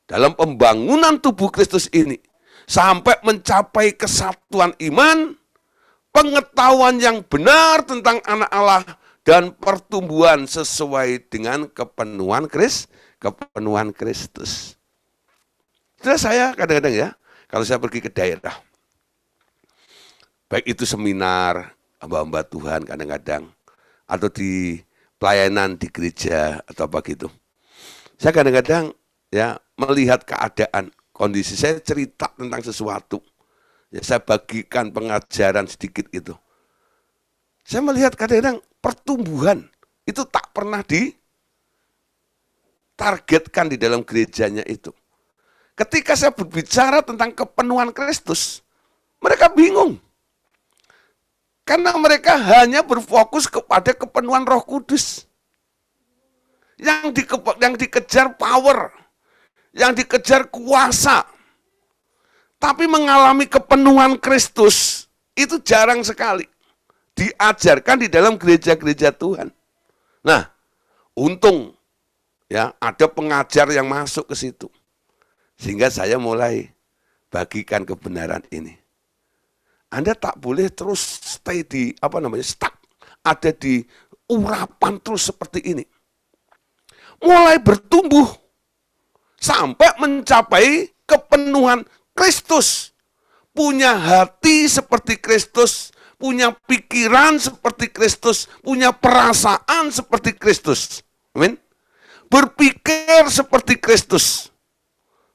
dalam pembangunan tubuh Kristus ini sampai mencapai kesatuan iman, pengetahuan yang benar tentang Anak Allah, dan pertumbuhan sesuai dengan kepenuhan Kristus. Terus saya kadang-kadang ya, kalau saya pergi ke daerah, baik itu seminar, hamba-hamba Tuhan kadang-kadang, atau di pelayanan di gereja atau apa gitu, saya kadang-kadang ya melihat keadaan, kondisi, saya cerita tentang sesuatu, ya saya bagikan pengajaran sedikit itu. Saya melihat kadang-kadang pertumbuhan itu tak pernah ditargetkan di dalam gerejanya itu. Ketika saya berbicara tentang kepenuhan Kristus, mereka bingung. Karena mereka hanya berfokus kepada kepenuhan Roh Kudus. Yang dikejar power, yang dikejar kuasa. Tapi mengalami kepenuhan Kristus itu jarang sekali diajarkan di dalam gereja-gereja Tuhan. Nah, untung ya ada pengajar yang masuk ke situ. Sehingga saya mulai bagikan kebenaran ini. Anda tak boleh terus stay di stuck, ada di urapan terus seperti ini. Mulai bertumbuh sampai mencapai kepenuhan Kristus. Punya hati seperti Kristus, punya pikiran seperti Kristus, punya perasaan seperti Kristus. Amin. Berpikir seperti Kristus.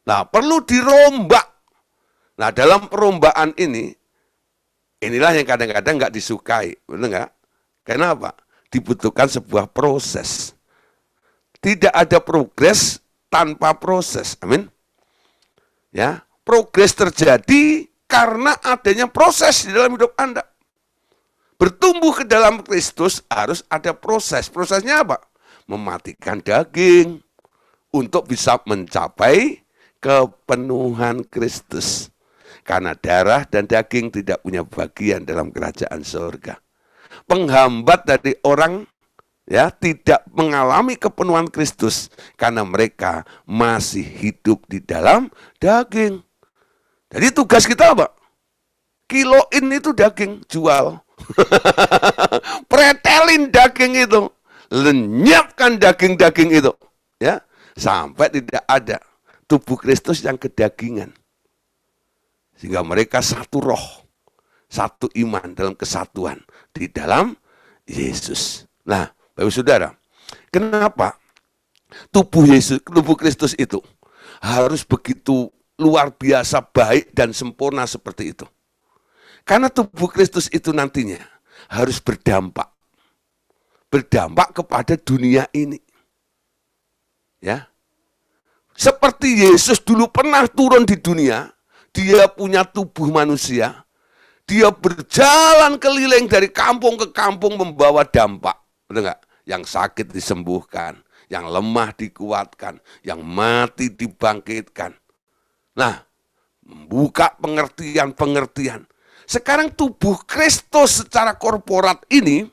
Nah, perlu dirombak. Nah, dalam perlombaan ini, inilah yang kadang-kadang nggak disukai, benar nggak? Kenapa? Dibutuhkan sebuah proses. Tidak ada progres tanpa proses, amin. Ya, progres terjadi karena adanya proses di dalam hidup Anda. Bertumbuh ke dalam Kristus harus ada proses. Prosesnya apa? Mematikan daging untuk bisa mencapai kepenuhan Kristus. Karena darah dan daging tidak punya bagian dalam kerajaan surga. Penghambat dari orang ya, tidak mengalami kepenuhan Kristus karena mereka masih hidup di dalam daging. Jadi tugas kita apa? Kiloin itu daging, jual. Pretelin daging itu, lenyapkan daging-daging itu, ya, sampai tidak ada tubuh Kristus yang kedagingan. Sehingga mereka satu roh, satu iman dalam kesatuan di dalam Yesus. Nah, Bapak Saudara, kenapa tubuh Yesus, tubuh Kristus itu harus begitu luar biasa baik dan sempurna seperti itu? Karena tubuh Kristus itu nantinya harus berdampak kepada dunia ini. Ya. Seperti Yesus dulu pernah turun di dunia, dia punya tubuh manusia, dia berjalan keliling dari kampung ke kampung membawa dampak. Betul nggak? Yang sakit disembuhkan, yang lemah dikuatkan, yang mati dibangkitkan. Nah, membuka pengertian-pengertian. Sekarang tubuh Kristus secara korporat ini,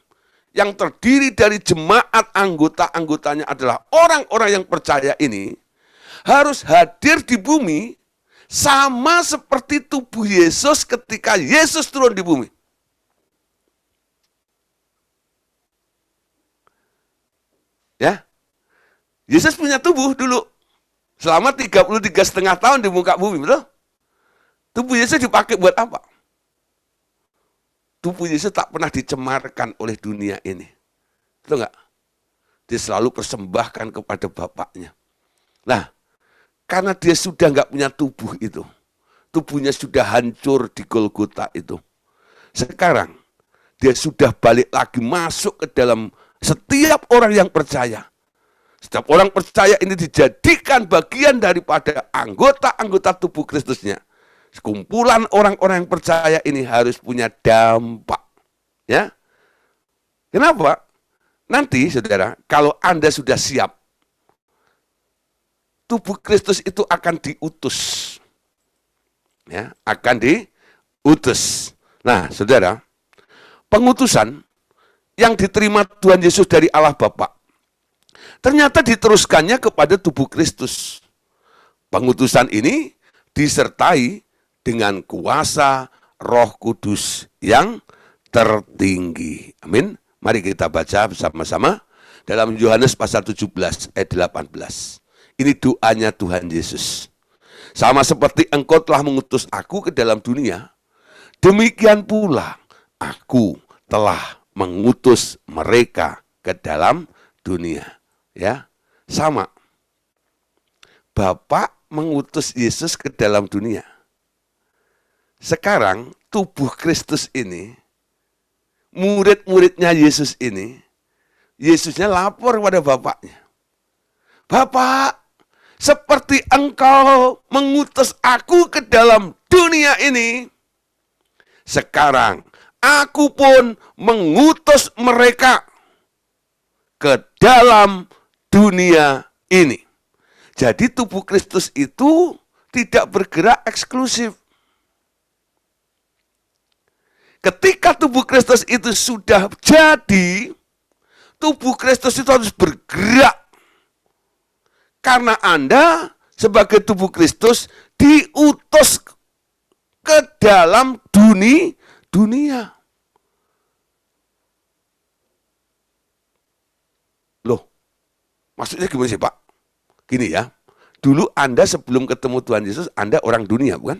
yang terdiri dari jemaat anggota-anggotanya adalah orang-orang yang percaya ini, harus hadir di bumi sama seperti tubuh Yesus ketika Yesus turun di bumi. Ya, Yesus punya tubuh dulu selama 33,5 tahun di muka bumi, betul? Tubuh Yesus dipakai buat apa? Tubuh Yesus tak pernah dicemarkan oleh dunia ini. Betul nggak? Dia selalu persembahkan kepada Bapaknya. Nah, karena dia sudah nggak punya tubuh itu, tubuhnya sudah hancur di Golgota itu. Sekarang, dia sudah balik lagi masuk ke dalam setiap orang yang percaya. Setiap orang percaya ini dijadikan bagian daripada anggota-anggota tubuh Kristusnya. Sekumpulan orang-orang yang percaya ini harus punya dampak. Ya. Kenapa? Nanti, saudara, kalau Anda sudah siap, tubuh Kristus itu akan diutus. Ya, akan diutus. Nah, saudara, pengutusan yang diterima Tuhan Yesus dari Allah Bapa, ternyata diteruskannya kepada tubuh Kristus. Pengutusan ini disertai dengan kuasa Roh Kudus yang tertinggi. Amin. Mari kita baca bersama-sama dalam Yohanes pasal 17 ayat 18. Ini doanya Tuhan Yesus. Sama seperti Engkau telah mengutus aku ke dalam dunia, demikian pula aku telah mengutus mereka ke dalam dunia. Ya, sama. Bapa mengutus Yesus ke dalam dunia. Sekarang tubuh Kristus ini, murid-muridnya Yesus ini, Yesusnya lapor kepada Bapaknya. Bapak, seperti Engkau mengutus aku ke dalam dunia ini, sekarang aku pun mengutus mereka ke dalam dunia ini. Jadi tubuh Kristus itu tidak bergerak eksklusif. Ketika tubuh Kristus itu sudah jadi, tubuh Kristus itu harus bergerak. Karena Anda sebagai tubuh Kristus diutus ke dalam dunia. Loh, maksudnya gimana sih Pak? Gini ya, dulu Anda sebelum ketemu Tuhan Yesus, Anda orang dunia bukan?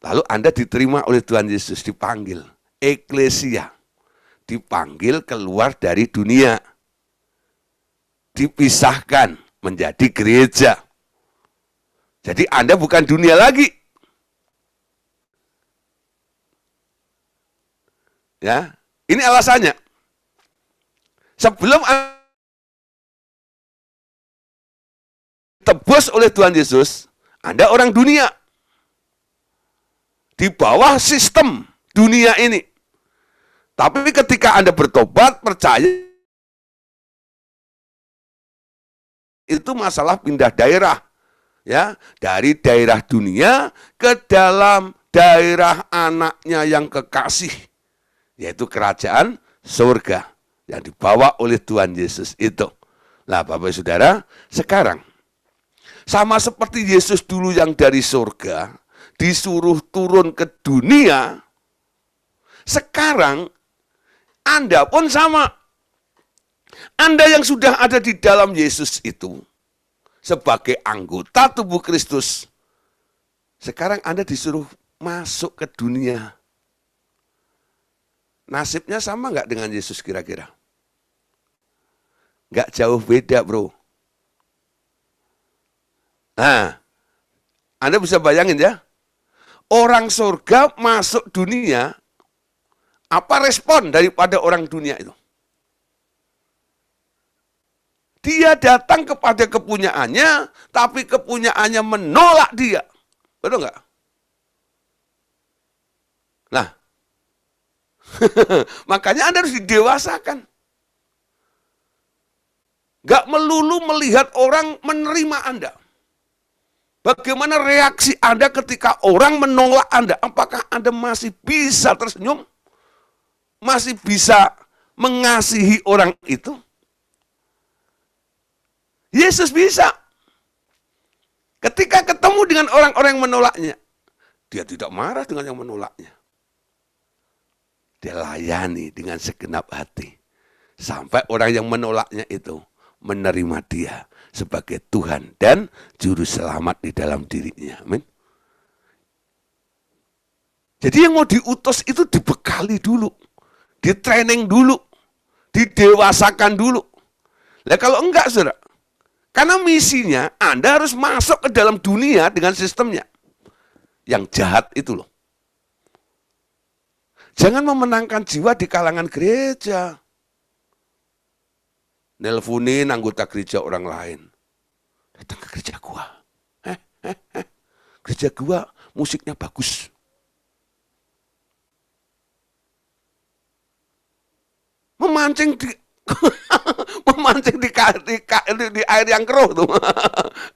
Lalu Anda diterima oleh Tuhan Yesus, dipanggil. Eklesia. Dipanggil keluar dari dunia. Dipisahkan menjadi gereja. Jadi Anda bukan dunia lagi. Ya, ini alasannya. Sebelum Anda tebus oleh Tuhan Yesus, Anda orang dunia. Di bawah sistem dunia ini. Tapi ketika Anda bertobat, percaya, itu masalah pindah daerah. Ya, dari daerah dunia ke dalam daerah anaknya yang kekasih. Yaitu kerajaan surga. yang dibawa oleh Tuhan Yesus itu. Nah, Bapak Saudara, sekarang sama seperti Yesus dulu yang dari surga disuruh turun ke dunia, sekarang Anda pun sama. Anda yang sudah ada di dalam Yesus itu sebagai anggota tubuh Kristus, sekarang Anda disuruh masuk ke dunia. Nasibnya sama nggak dengan Yesus kira-kira? Nggak jauh beda, bro. Nah, Anda bisa bayangin ya, orang surga masuk dunia, apa respon daripada orang dunia itu? Dia datang kepada kepunyaannya, tapi kepunyaannya menolak dia. Betul nggak? Nah, makanya Anda harus didewasakan. Nggak melulu melihat orang menerima Anda. Bagaimana reaksi Anda ketika orang menolak Anda? Apakah Anda masih bisa tersenyum? Masih bisa mengasihi orang itu? Yesus bisa. Ketika ketemu dengan orang-orang yang menolaknya, dia tidak marah dengan yang menolaknya. Dia layani dengan segenap hati. Sampai orang yang menolaknya itu menerima dia sebagai Tuhan dan Juru Selamat di dalam dirinya. Amin. Jadi yang mau diutus itu dibekali dulu, di-training dulu, didewasakan dulu. Nah kalau enggak, saudara, karena misinya Anda harus masuk ke dalam dunia dengan sistemnya. Yang jahat itu loh. Jangan memenangkan jiwa di kalangan gereja. Nelponin anggota gereja orang lain. Datang ke gereja gua. Gereja gua musiknya bagus. Memancing di memancing di air yang keruh tuh.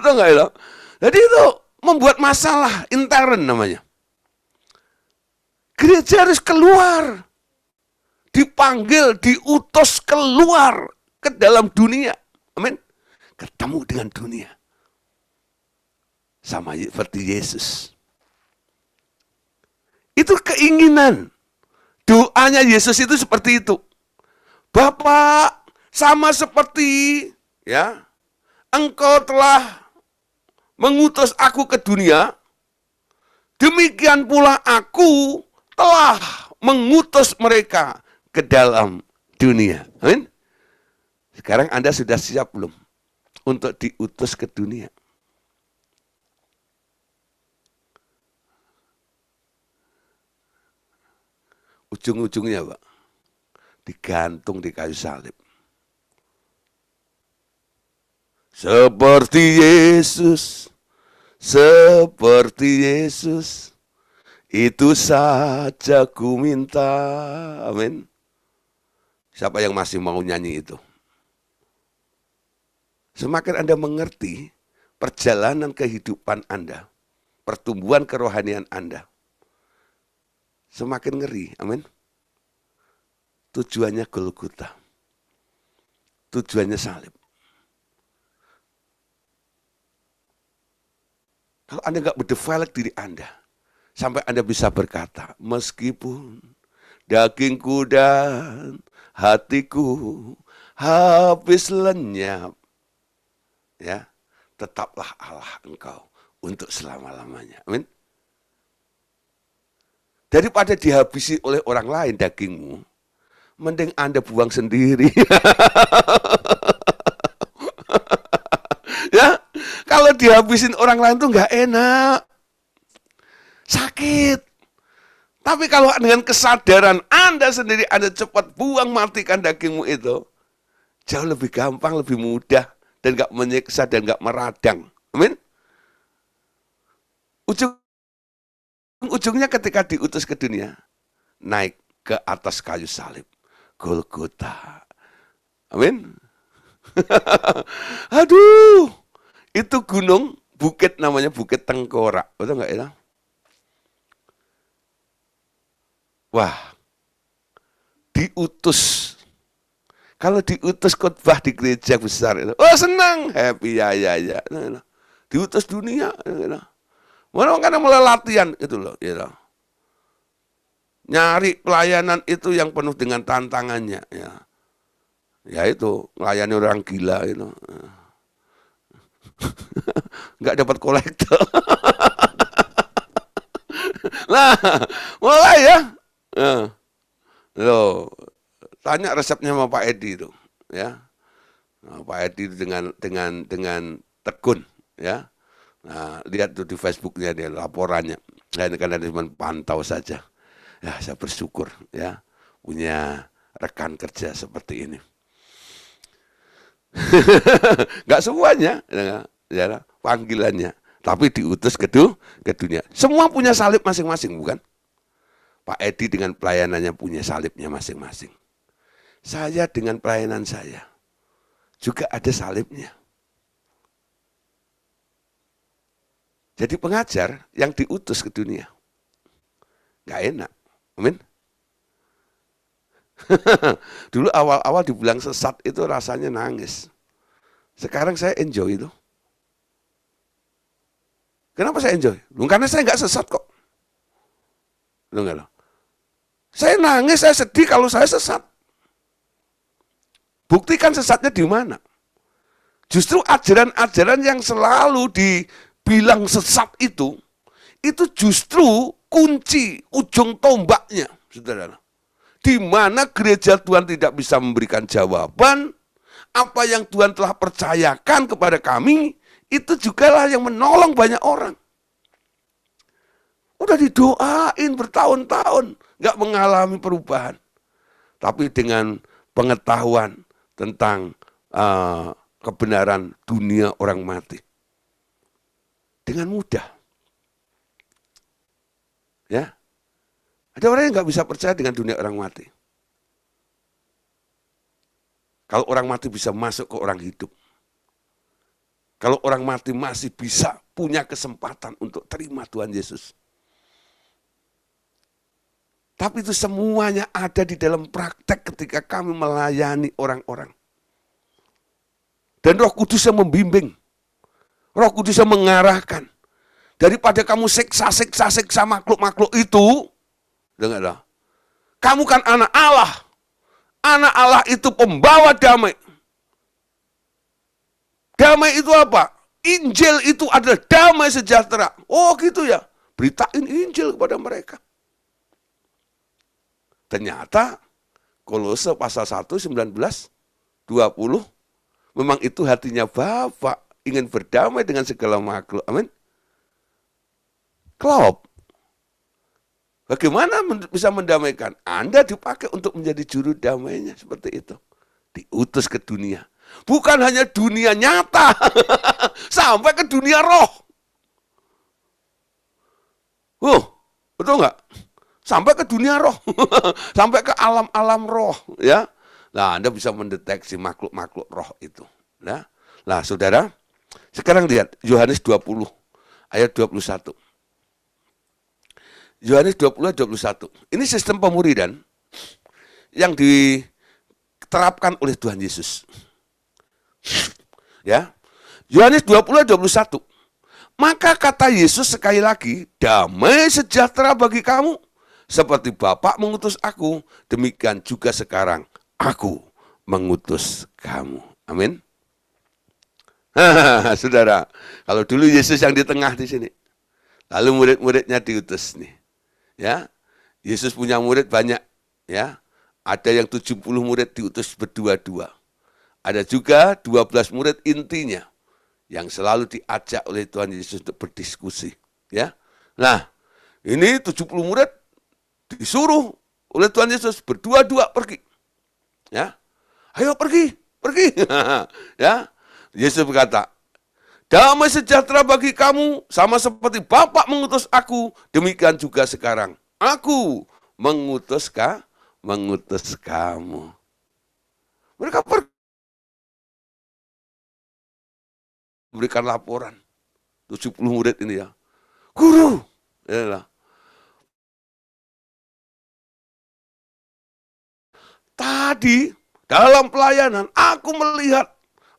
Itu enggak itu? Jadi itu membuat masalah intern namanya. Gereja harus keluar. Dipanggil, diutus keluar ke dalam dunia. Amin. Ketemu dengan dunia. Sama seperti Yesus. Itu keinginan. Doanya Yesus itu seperti itu. Bapa, sama seperti ya, Engkau telah mengutus aku ke dunia, demikian pula aku telah mengutus mereka ke dalam dunia. Amin. Sekarang Anda sudah siap belum untuk diutus ke dunia? Ujung-ujungnya, Pak, digantung di kayu salib. Seperti Yesus, itu saja ku minta. Amin. Siapa yang masih mau nyanyi itu? Semakin Anda mengerti perjalanan kehidupan Anda, pertumbuhan kerohanian Anda, semakin ngeri. Amin. Tujuannya Golgota. Tujuannya salib. Kalau Anda nggak berdevelop diri Anda, sampai Anda bisa berkata, meskipun dagingku dan hatiku habis lenyap, ya, tetaplah Allah Engkau untuk selama-lamanya. Amin. Daripada dihabisi oleh orang lain dagingmu, mending Anda buang sendiri. Ya, kalau dihabisin orang lain tuh nggak enak, sakit. Tapi kalau dengan kesadaran Anda sendiri, Anda cepat buang, matikan dagingmu itu, jauh lebih gampang, lebih mudah, dan nggak menyiksa dan nggak meradang. Amin. Ujungnya ketika diutus ke dunia, naik ke atas kayu salib, Golgota. Amin. Aduh, itu gunung, bukit namanya Bukit Tengkorak. Betul nggak ya? Wah, diutus Kalau diutus khotbah di gereja besar itu, oh senang, happy ya. Diutus dunia, mana karena mulai latihan itu loh, nyari pelayanan itu yang penuh dengan tantangannya, ya itu melayani orang gila itu, nggak dapat kolektor. Nah, mulai ya. Loh, tanya resepnya sama Pak Edi itu, ya. Nah, Pak Edi itu dengan tekun, ya. Nah, lihat tuh di Facebooknya dia laporannya. Saya karena cuma pantau saja. Ya, saya bersyukur ya punya rekan kerja seperti ini. Nggak semuanya, ya, panggilannya, tapi diutus ke dunia. Semua punya salib masing-masing, bukan? Pak Edi dengan pelayanannya punya salibnya masing-masing. Saya dengan pelayanan saya juga ada salibnya. Jadi pengajar yang diutus ke dunia. Nggak enak. Amin. Dulu awal-awal dibilang sesat itu rasanya nangis. Sekarang saya enjoy itu. Kenapa saya enjoy? Karena saya nggak sesat kok. Loh. Saya nangis, saya sedih kalau saya sesat. Buktikan sesatnya di mana? Justru ajaran-ajaran yang selalu dibilang sesat itu justru kunci, ujung tombaknya, saudara. Di mana gereja Tuhan tidak bisa memberikan jawaban, apa yang Tuhan telah percayakan kepada kami, itu jugalah yang menolong banyak orang. Udah didoain bertahun-tahun, nggak mengalami perubahan. Tapi dengan pengetahuan tentang kebenaran dunia orang mati. Dengan mudah. Ya, ada orang yang nggak bisa percaya dengan dunia orang mati. Kalau orang mati bisa masuk ke orang hidup. Kalau orang mati masih bisa punya kesempatan untuk terima Tuhan Yesus. Tapi itu semuanya ada di dalam praktek ketika kami melayani orang-orang. Dan Roh Kudus yang membimbing. Roh Kudus yang mengarahkan. Daripada kamu seksa makhluk-makhluk itu, dengarlah. Kamu kan anak Allah. Anak Allah itu pembawa damai. Damai itu apa? Injil itu adalah damai sejahtera. Oh gitu ya. Beritain Injil kepada mereka. Ternyata Kolose pasal 1, 19, 20, memang itu hatinya Bapa, ingin berdamai dengan segala makhluk. Amin. Klop. Bagaimana bisa mendamaikan? Anda dipakai untuk menjadi juru damainya seperti itu. Diutus ke dunia. Bukan hanya dunia nyata, sampai ke dunia roh. Betul nggak? Sampai ke dunia roh, sampai ke alam-alam roh, ya. Nah, Anda bisa mendeteksi makhluk-makhluk roh itu. Ya. Nah, saudara, sekarang lihat Yohanes 20 ayat 21. Yohanes 20 ayat 21. Ini sistem pemuridan yang diterapkan oleh Tuhan Yesus. Ya. Yohanes 20 ayat 21. Maka kata Yesus sekali lagi, damai sejahtera bagi kamu. Seperti Bapa mengutus aku, demikian juga sekarang aku mengutus kamu. Amin. Saudara, kalau dulu Yesus yang di tengah di sini, lalu murid-muridnya diutus nih. Ya, Yesus punya murid banyak. Ya, ada yang 70 murid diutus berdua-dua. Ada juga 12 murid intinya yang selalu diajak oleh Tuhan Yesus untuk berdiskusi. Ya, nah ini 70 murid disuruh oleh Tuhan Yesus berdua-dua pergi. Ya. Ayo pergi. Ya. Yesus berkata, damai sejahtera bagi kamu sama seperti Bapa mengutus aku, demikian juga sekarang aku mengutus kamu. Mereka pergi memberikan laporan 70 murid ini ya. Guru, ya. Tadi dalam pelayanan aku melihat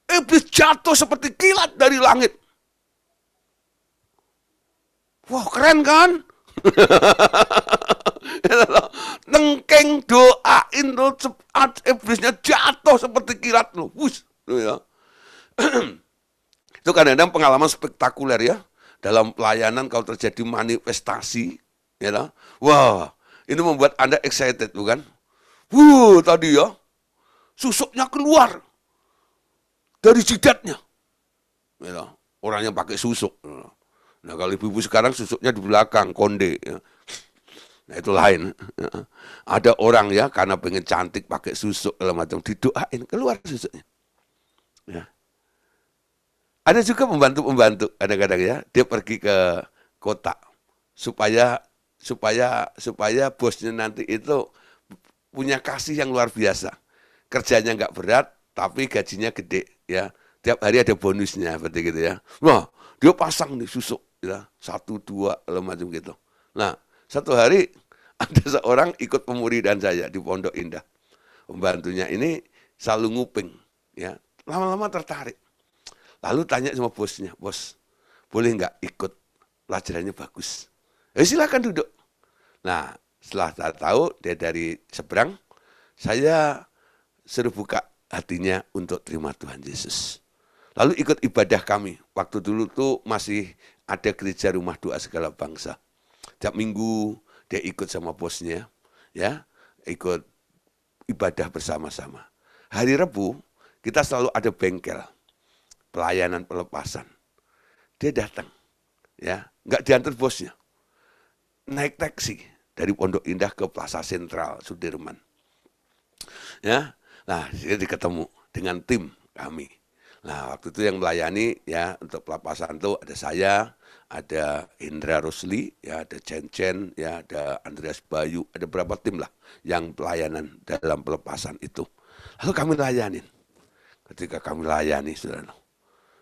iblis jatuh seperti kilat dari langit. Wah, keren kan? Nengkeng doain tuh iblisnya jatuh seperti kilat loh. Wush, ya. Itu kadang-kadang pengalaman spektakuler ya. Dalam pelayanan kalau terjadi manifestasi, ya. Wah, ini membuat Anda excited bukan? Tadi ya, susuknya keluar dari jidatnya. Ya, orang yang pakai susuk. Nah, kalau ibu-ibu sekarang susuknya di belakang, konde. Ya. Nah, itu lain. Ya. Ada orang ya, karena pengen cantik pakai susuk, macam didoain, keluar susuknya. Ya. Ada juga pembantu-pembantu, kadang-kadang ya, dia pergi ke kota supaya bosnya nanti itu punya kasih yang luar biasa. Kerjanya nggak berat, tapi gajinya gede, ya. Tiap hari ada bonusnya, seperti gitu ya. Wah, dia pasang nih susuk, ya, 1, 2, macam gitu. Nah, satu hari ada seorang ikut pemuridan saya di Pondok Indah. Pembantunya ini selalu nguping, ya. Lama-lama tertarik. Lalu tanya sama bosnya, bos, boleh nggak ikut pelajarannya bagus? Silakan duduk. Nah, setelah saya tahu dia dari seberang, saya suruh buka hatinya untuk terima Tuhan Yesus. Lalu ikut ibadah kami. Waktu dulu tuh masih ada gereja rumah doa segala bangsa. Tiap minggu dia ikut sama bosnya, ya, ikut ibadah bersama-sama. Hari Rabu kita selalu ada bengkel. Pelayanan pelepasan. Dia datang, ya, nggak diantar bosnya, naik taksi dari Pondok Indah ke Plaza Sentral Sudirman, ya. Nah, dia ketemu dengan tim kami. Nah, waktu itu yang melayani ya untuk pelepasan itu ada saya, ada Indra Rusli, ya, ada Cen, ya, ada Andreas Bayu, ada berapa tim lah yang pelayanan dalam pelepasan itu. Lalu kami layanin. Ketika kami layani, saudara,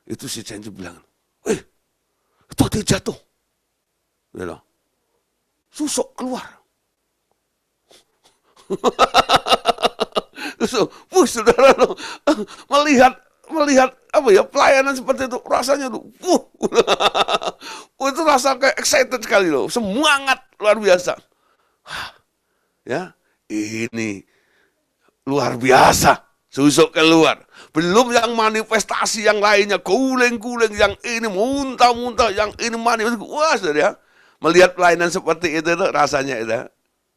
itu si Cenci bilang, itu dia jatuh. Ya, susuk keluar. Saudara, melihat apa ya pelayanan seperti itu, rasanya tuh, itu rasa kayak excited sekali loh, semangat luar biasa. Ya, ini luar biasa. Susuk keluar. Belum yang manifestasi yang lainnya. Guling-guling yang ini muntah-muntah. Yang ini manifestasi. Wah, saudara ya. Melihat pelayanan seperti itu rasanya itu.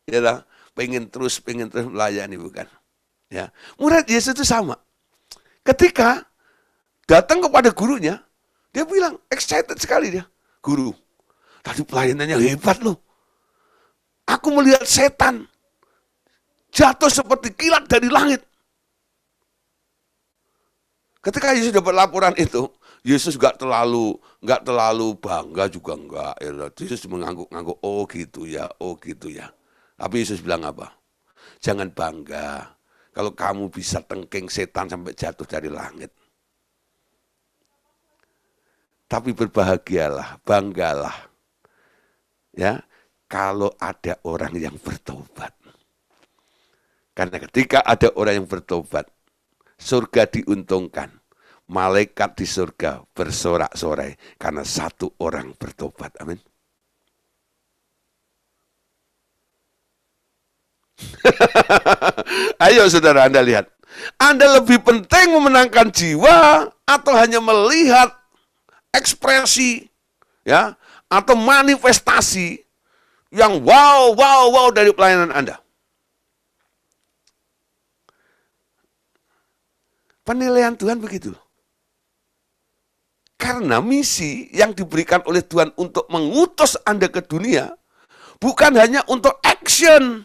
Ya, pengen terus melayani bukan. Ya. Murid Yesus itu sama. Ketika datang kepada gurunya. Dia bilang excited sekali dia. Guru. Tadi pelayanannya hebat loh. Aku melihat setan. Jatuh seperti kilat dari langit. Ketika Yesus dapat laporan itu, Yesus nggak terlalu bangga juga enggak. Yesus mengangguk-angguk, oh gitu ya. Tapi Yesus bilang apa? Jangan bangga kalau kamu bisa tengking setan sampai jatuh dari langit. Tapi berbahagialah, banggalah, ya, kalau ada orang yang bertobat. Karena ketika ada orang yang bertobat, surga diuntungkan, malaikat di surga bersorak-sorai karena satu orang bertobat. Amin. Ayo saudara, Anda lihat. Anda lebih penting memenangkan jiwa atau hanya melihat ekspresi, ya, atau manifestasi yang wow dari pelayanan Anda? Penilaian Tuhan begitu. Karena misi yang diberikan oleh Tuhan untuk mengutus Anda ke dunia bukan hanya untuk action.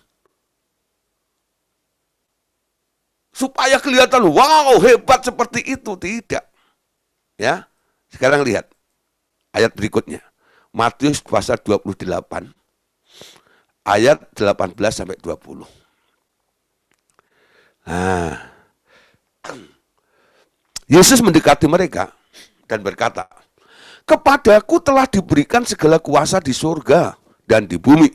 Supaya kelihatan wow hebat seperti itu, tidak. Ya. Sekarang lihat ayat berikutnya. Matius pasal 28 ayat 18 sampai 20. Nah, Yesus mendekati mereka dan berkata, kepadaku telah diberikan segala kuasa di surga dan di bumi.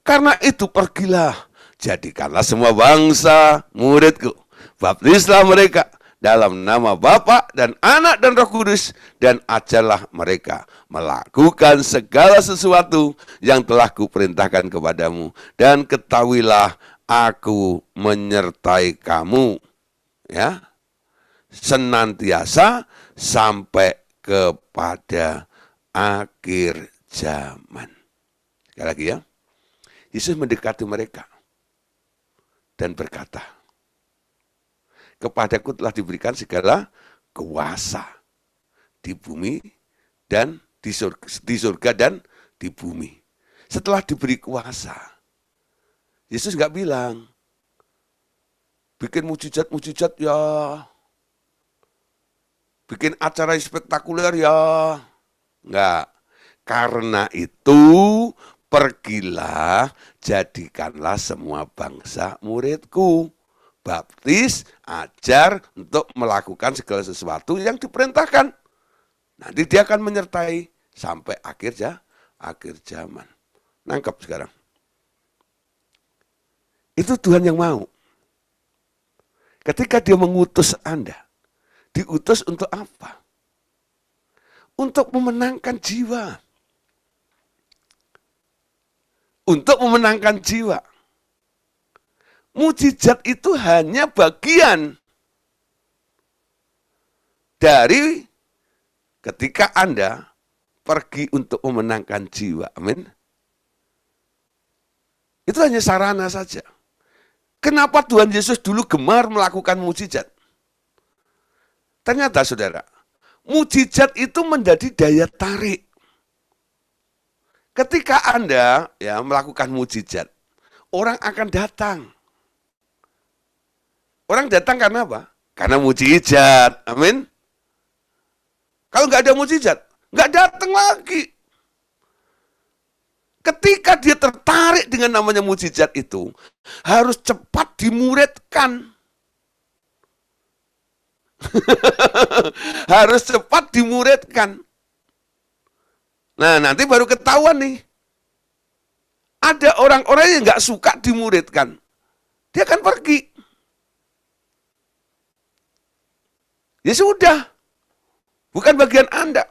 Karena itu pergilah, jadikanlah semua bangsa muridku. Baptislah mereka dalam nama Bapa dan Anak dan Roh Kudus, dan ajarlah mereka melakukan segala sesuatu yang telah kuperintahkan kepadamu, dan ketahuilah aku menyertai kamu, ya, senantiasa sampai kepada akhir zaman. Sekali lagi ya, Yesus mendekati mereka dan berkata, kepadaku telah diberikan segala kuasa di bumi dan di surga dan di bumi. Setelah diberi kuasa, Yesus nggak bilang, bikin mujizat-mujizat ya, bikin acara spektakuler ya, nggak. Karena itu, pergilah, jadikanlah semua bangsa muridku. Baptis, ajar untuk melakukan segala sesuatu yang diperintahkan. Nanti dia akan menyertai sampai akhir zaman. Nangkep sekarang. Itu Tuhan yang mau. Ketika dia mengutus Anda, diutus untuk apa? Untuk memenangkan jiwa. Untuk memenangkan jiwa. Mujizat itu hanya bagian dari ketika Anda pergi untuk memenangkan jiwa. Amin. Itu hanya sarana saja. Kenapa Tuhan Yesus dulu gemar melakukan mujizat? Ternyata saudara, mujizat itu menjadi daya tarik. Ketika Anda ya melakukan mujizat, orang akan datang. Orang datang karena apa? Karena mujizat. Amin. Kalau nggak ada mujizat, nggak datang lagi. Ketika dia tertarik dengan namanya mujizat itu, harus cepat dimuridkan. Harus cepat dimuridkan. Nah, nanti baru ketahuan nih. Ada orang-orang yang nggak suka dimuridkan. Dia akan pergi. Ya sudah, bukan bagian Anda.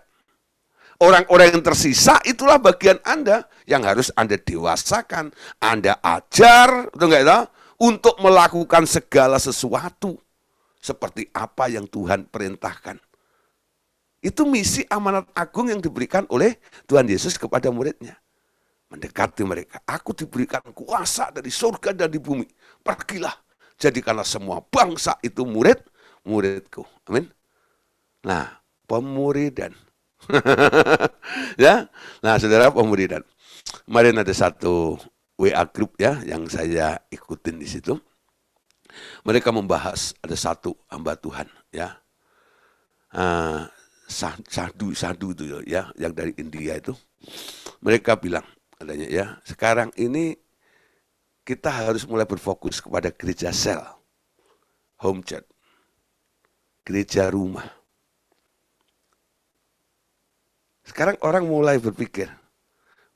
Orang-orang yang tersisa itulah bagian Anda yang harus Anda dewasakan, Anda ajar, betul nggak ya? Untuk melakukan segala sesuatu seperti apa yang Tuhan perintahkan. Itu misi amanat agung yang diberikan oleh Tuhan Yesus kepada muridnya. Mendekati mereka. Aku diberikan kuasa dari surga dan di bumi. Pergilah, jadikanlah semua bangsa itu muridku. Amin. Nah, pemuridan. Ya. Nah, saudara, pemuridan. Kemarin ada satu WA group ya yang saya ikutin di situ. Mereka membahas ada satu hamba Tuhan ya. Sadhu itu ya, yang dari India itu. Mereka bilang adanya ya, sekarang ini kita harus mulai berfokus kepada gereja sel, home church, gereja rumah. Sekarang orang mulai berpikir,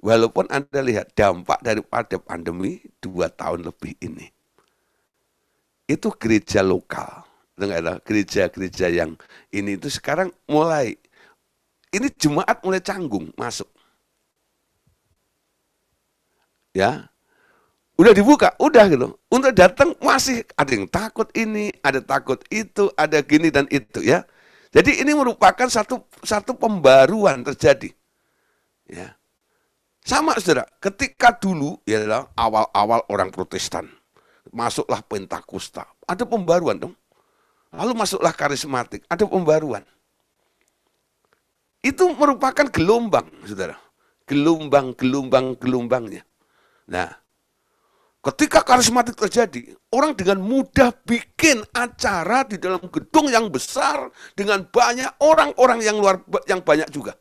walaupun Anda lihat dampak daripada pandemi 2 tahun lebih ini, itu gereja lokal, gereja-gereja yang ini itu sekarang mulai, ini jemaat mulai canggung masuk. Ya, udah dibuka, udah gitu. Untuk datang masih ada yang takut ini, ada takut itu, ada gini dan itu ya. Jadi ini merupakan satu pembaruan terjadi. Ya. Sama saudara, ketika dulu ya awal-awal orang Protestan, masuklah Pentakosta, ada pembaruan dong. Lalu masuklah karismatik, ada pembaruan. Itu merupakan gelombang, saudara. Gelombangnya. Nah, ketika karismatik terjadi, orang dengan mudah bikin acara di dalam gedung yang besar dengan banyak orang-orang yang banyak juga.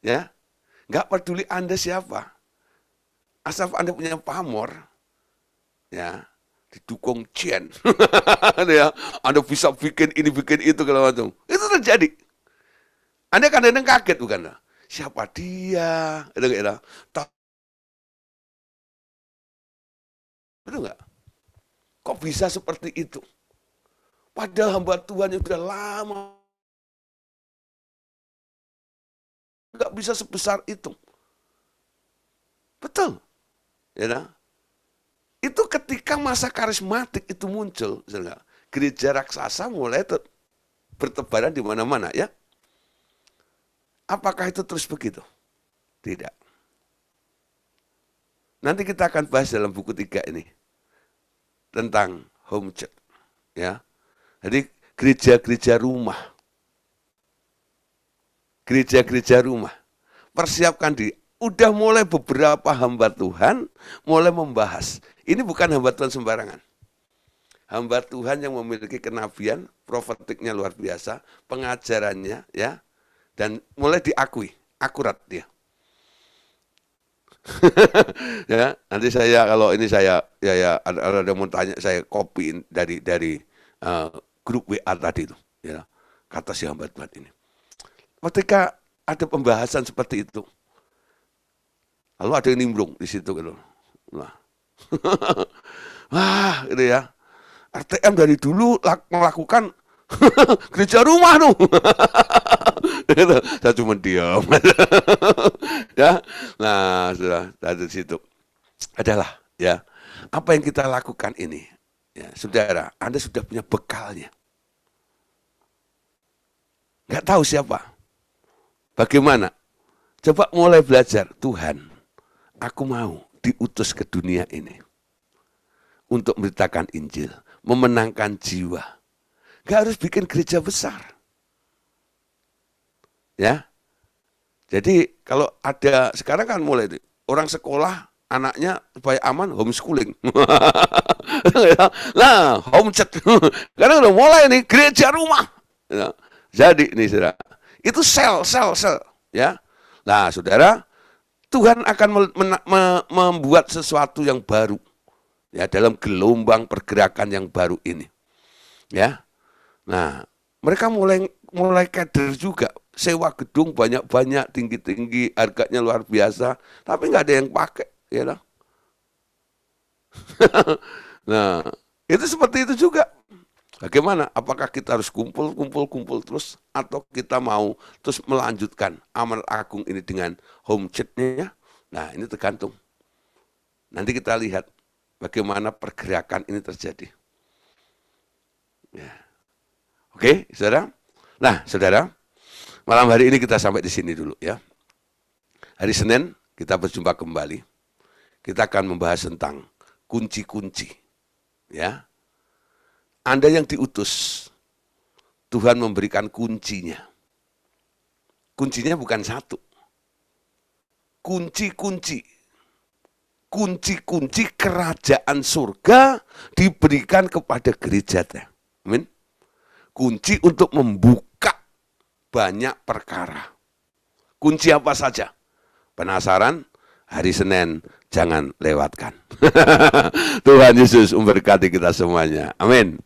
Ya, nggak peduli Anda siapa, asal Anda punya pamor, ya, didukung Chen, ya, Anda bisa bikin ini, bikin itu, kalau macam itu terjadi. Anda kadang-kadang kaget bukan? Siapa dia? Betul nggak? Kok bisa seperti itu? Padahal hamba Tuhan yang sudah lama nggak bisa sebesar itu. Betul. Ya, nah? Itu ketika masa karismatik itu muncul, gereja raksasa mulai bertebaran di mana-mana ya. Apakah itu terus begitu? Tidak. Nanti kita akan bahas dalam buku 3 ini tentang home church ya. Jadi gereja-gereja rumah. Gereja-gereja rumah. Persiapkan diri. Udah mulai beberapa hamba Tuhan mulai membahas. Ini bukan hamba Tuhan sembarangan. Hamba Tuhan yang memiliki kenabian, profetiknya luar biasa, pengajarannya ya, dan mulai diakui, akurat dia. Ya, nanti saya kalau ini saya ya ada yang mau tanya, saya copyin dari grup WA tadi itu, ya. Kata si hamba Tuhan ini. Ketika ada pembahasan seperti itu, lalu ada yang nimbrung di situ gitu. Nah. Wah, gitu ya. RTM dari dulu melakukan gereja rumah tuh. Saya cuma diam. Ya. Nah, sudah dari situ adalah ya, apa yang kita lakukan ini. Ya, saudara, Anda sudah punya bekalnya. Nggak tahu siapa. Bagaimana? Coba mulai belajar. Tuhan, aku mau diutus ke dunia ini untuk memberitakan Injil, memenangkan jiwa. Gak harus bikin gereja besar. Ya. Jadi kalau ada, sekarang kan mulai orang sekolah, anaknya supaya aman, homeschooling. Nah, home church. Karena udah mulai nih, gereja rumah. Jadi nih saudara, itu sel. Ya. Nah saudara, Tuhan akan membuat sesuatu yang baru. Ya, dalam gelombang pergerakan yang baru ini. Ya. Nah, mereka mulai kader juga, sewa gedung banyak-banyak, tinggi-tinggi, harganya luar biasa, tapi nggak ada yang pakai, ya lah. Nah, itu seperti itu juga. Bagaimana? Apakah kita harus kumpul terus, atau kita mau terus melanjutkan amal agung ini dengan home church-nya? Nah, ini tergantung. Nanti kita lihat bagaimana pergerakan ini terjadi. Ya. Oke, saudara. Nah, saudara, malam hari ini kita sampai di sini dulu ya. Hari Senin kita berjumpa kembali. Kita akan membahas tentang kunci-kunci. Ya. Anda yang diutus, Tuhan memberikan kuncinya. Kuncinya bukan satu. Kunci-kunci kerajaan surga diberikan kepada gereja. Amin. Kunci untuk membuka banyak perkara. Kunci apa saja? Penasaran? Hari Senin jangan lewatkan. Tuhan Yesus memberkati kita semuanya. Amin.